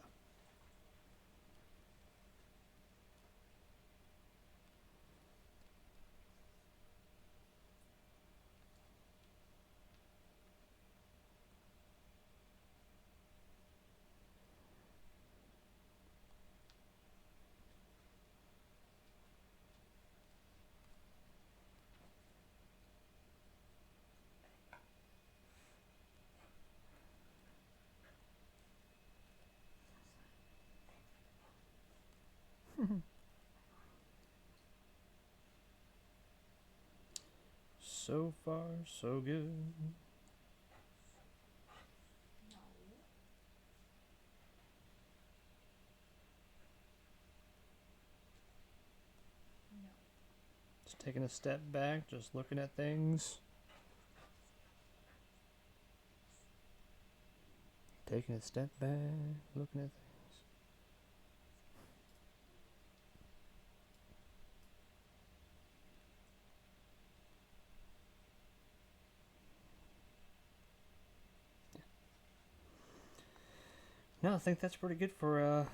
So far, so good. No. No. Just taking a step back, just looking at things. Taking a step back, looking at things. No, I think that's pretty good for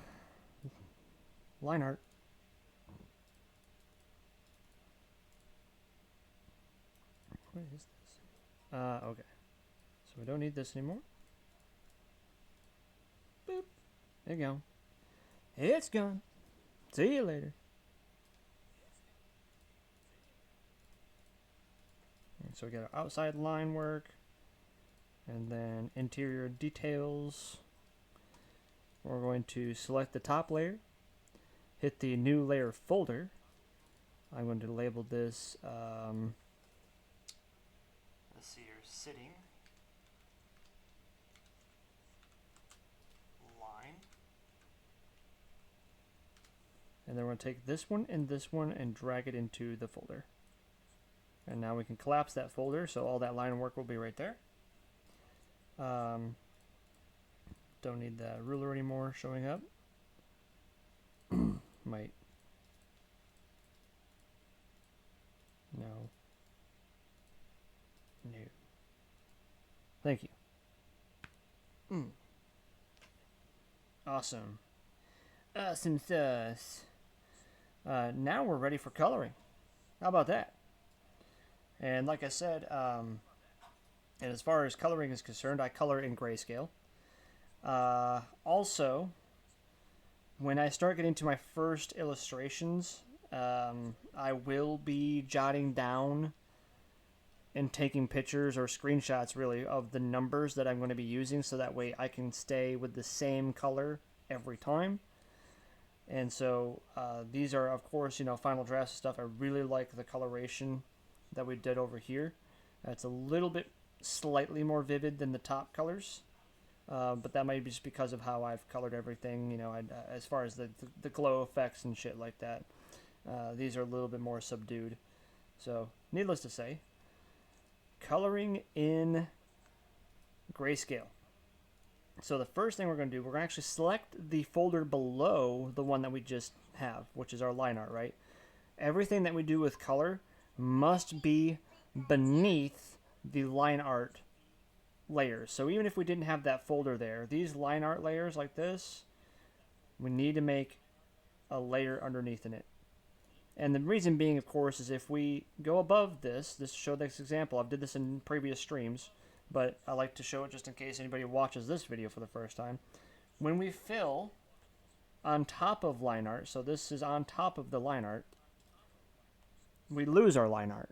line art. What is this? Okay. So we don't need this anymore. Boop. There you go. It's gone. See you later. And so we got our outside line work, and then interior details. We're going to select the top layer, hit the new layer folder. I'm going to label this, let's see here, sitting line. And then we're going to take this one and drag it into the folder. And now we can collapse that folder so all that line work will be right there. Don't need the ruler anymore showing up. Might. No. No. Thank you. Awesome. Awesome sauce. Now we're ready for coloring. How about that? And like I said, and as far as coloring is concerned, I color in grayscale. Also, when I start getting to my first illustrations, I will be jotting down and taking pictures or screenshots really of the numbers that I'm going to be using, so that way I can stay with the same color every time. And so these are, of course, final drafts stuff. I really like the coloration that we did over here. It's a little bit slightly more vivid than the top colors, but that might be just because of how I've colored everything. As far as the glow effects and shit like that, these are a little bit more subdued. So, needless to say, coloring in grayscale. So the first thing we're going to do, we're going to actually select the folder below the one that we just have, which is our line art, right? Everything that we do with color must be beneath the line art layers. So even if we didn't have that folder there, these line art layers like this, we need to make a layer underneath in it. And the reason being, of course, is if we go above this show this example. I've did this in previous streams, but I like to show it just in case anybody watches this video for the first time. When we fill on top of line art, so this is on top of the line art, we lose our line art.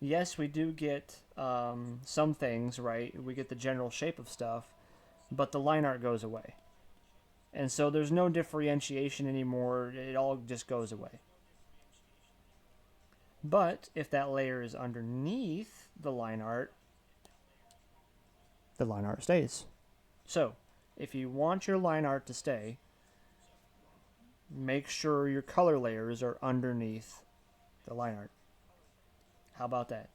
Yes, we do get some things, right? We get the general shape of stuff, but the line art goes away. And so there's no differentiation anymore. It all just goes away. But if that layer is underneath the line art stays. So if you want your line art to stay, make sure your color layers are underneath the line art. How about that?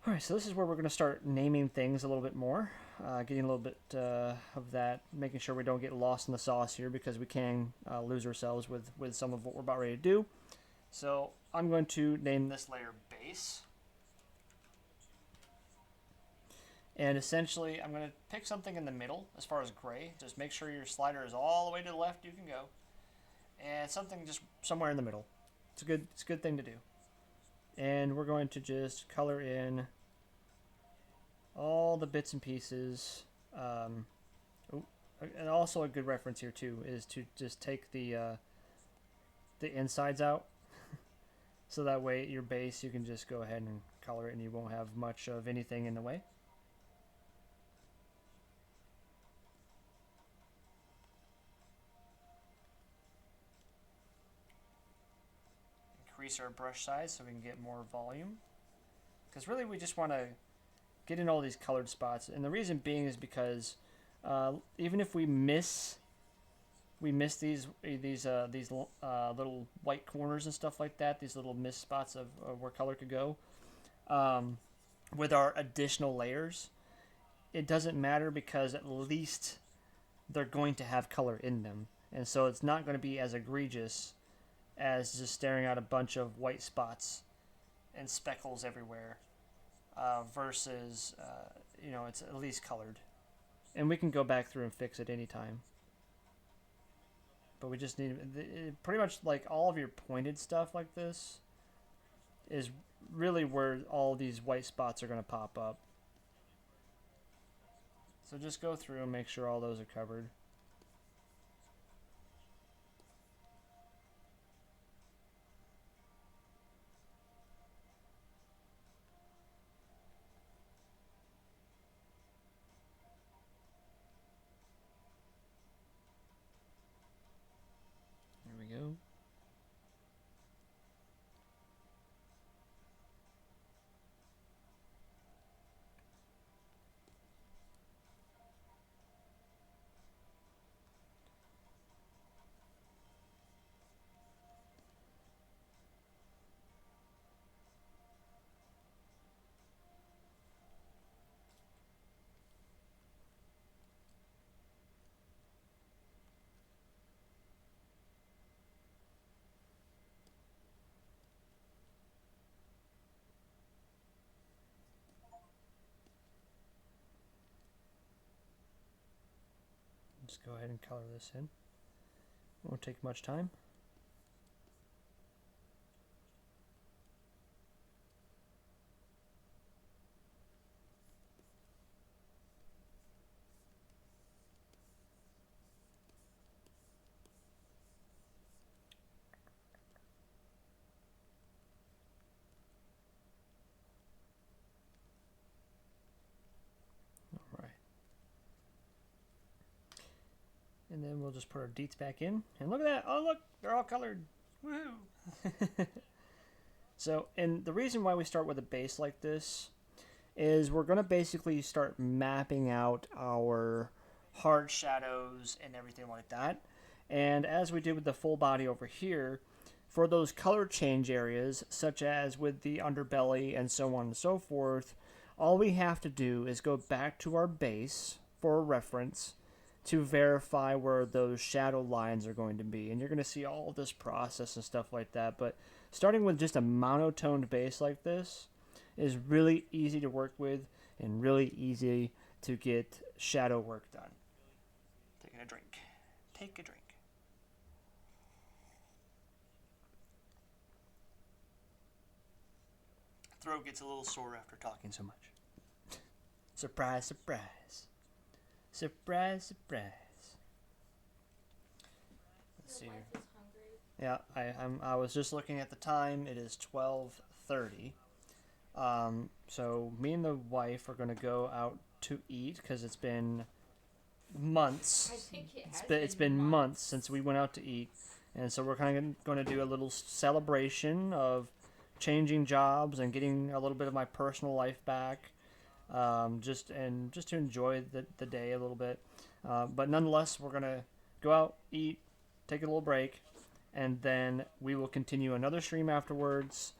Alright, so this is where we're going to start naming things a little bit more. Getting a little bit of that, making sure we don't get lost in the sauce here, because we can lose ourselves with some of what we're about ready to do. So I'm going to name this layer base. And essentially, I'm going to pick something in the middle as far as gray. Just make sure your slider is all the way to the left you can go. And something just somewhere in the middle. It's a good thing to do. And we're going to just color in all the bits and pieces. And also a good reference here too is to just take the insides out. So that way your base, you can just go ahead and color it and you won't have much of anything in the way. Increase our brush size so we can get more volume. Because really we just want to get in all these colored spots. And the reason being is because even if we miss these little white corners and stuff like that, these little missed spots of where color could go, with our additional layers, it doesn't matter, because at least they're going to have color in them. And so it's not going to be as egregious as just staring at a bunch of white spots and speckles everywhere, versus, it's at least colored. And we can go back through and fix it anytime. But we just need, pretty much like all of your pointed stuff like this is really where all these white spots are going to pop up. So just go through and make sure all those are covered. There we go. Just go ahead and color this in. Won't take much time. And then we'll just put our deets back in. And look at that. Oh, look. They're all colored. Woohoo. So, and the reason why we start with a base like this is we're going to basically start mapping out our hard shadows and everything like that. And as we did with the full body over here, for those color change areas, such as with the underbelly and so on and so forth, all we have to do is go back to our base for a reference to verify where those shadow lines are going to be. And you're going to see all this process and stuff like that. But starting with just a monotoned base like this is really easy to work with and really easy to get shadow work done. Taking a drink. Take a drink. Throat gets a little sore after talking so much. Surprise, surprise. Surprise, surprise. Let's see Your here. wife is hungry. Yeah, I was just looking at the time. It is 12:30. So me and the wife are gonna go out to eat because it's been months. I think It's been months since we went out to eat, and so we're kind of going to do a little celebration of changing jobs and getting a little bit of my personal life back, just to enjoy the day a little bit. But nonetheless, we're gonna go out, eat, take a little break, and then we will continue another stream afterwards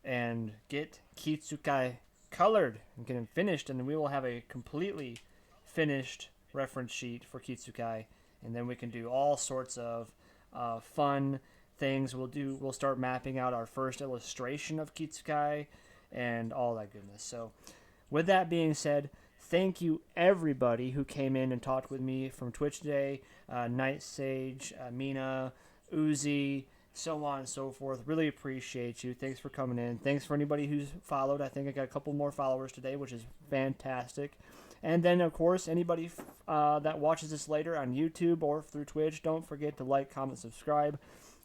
and get Kitsukai colored and get him finished, and then we will have a completely finished reference sheet for Kitsukai, and then we can do all sorts of fun things. We'll start mapping out our first illustration of Kitsukai and all that goodness. So with that being said, thank you everybody who came in and talked with me from Twitch today. Night Sage, Mina, Uzi, so on and so forth. Really appreciate you. Thanks for coming in. Thanks for anybody who's followed. I think I got a couple more followers today, which is fantastic. And then, of course, anybody that watches this later on YouTube or through Twitch, don't forget to like, comment, subscribe.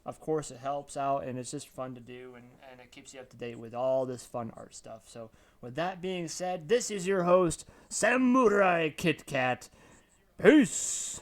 Of course, it helps out, and it's just fun to do, and it keeps you up to date with all this fun art stuff. So, with that being said, this is your host, Samurai Kit Kat. Peace!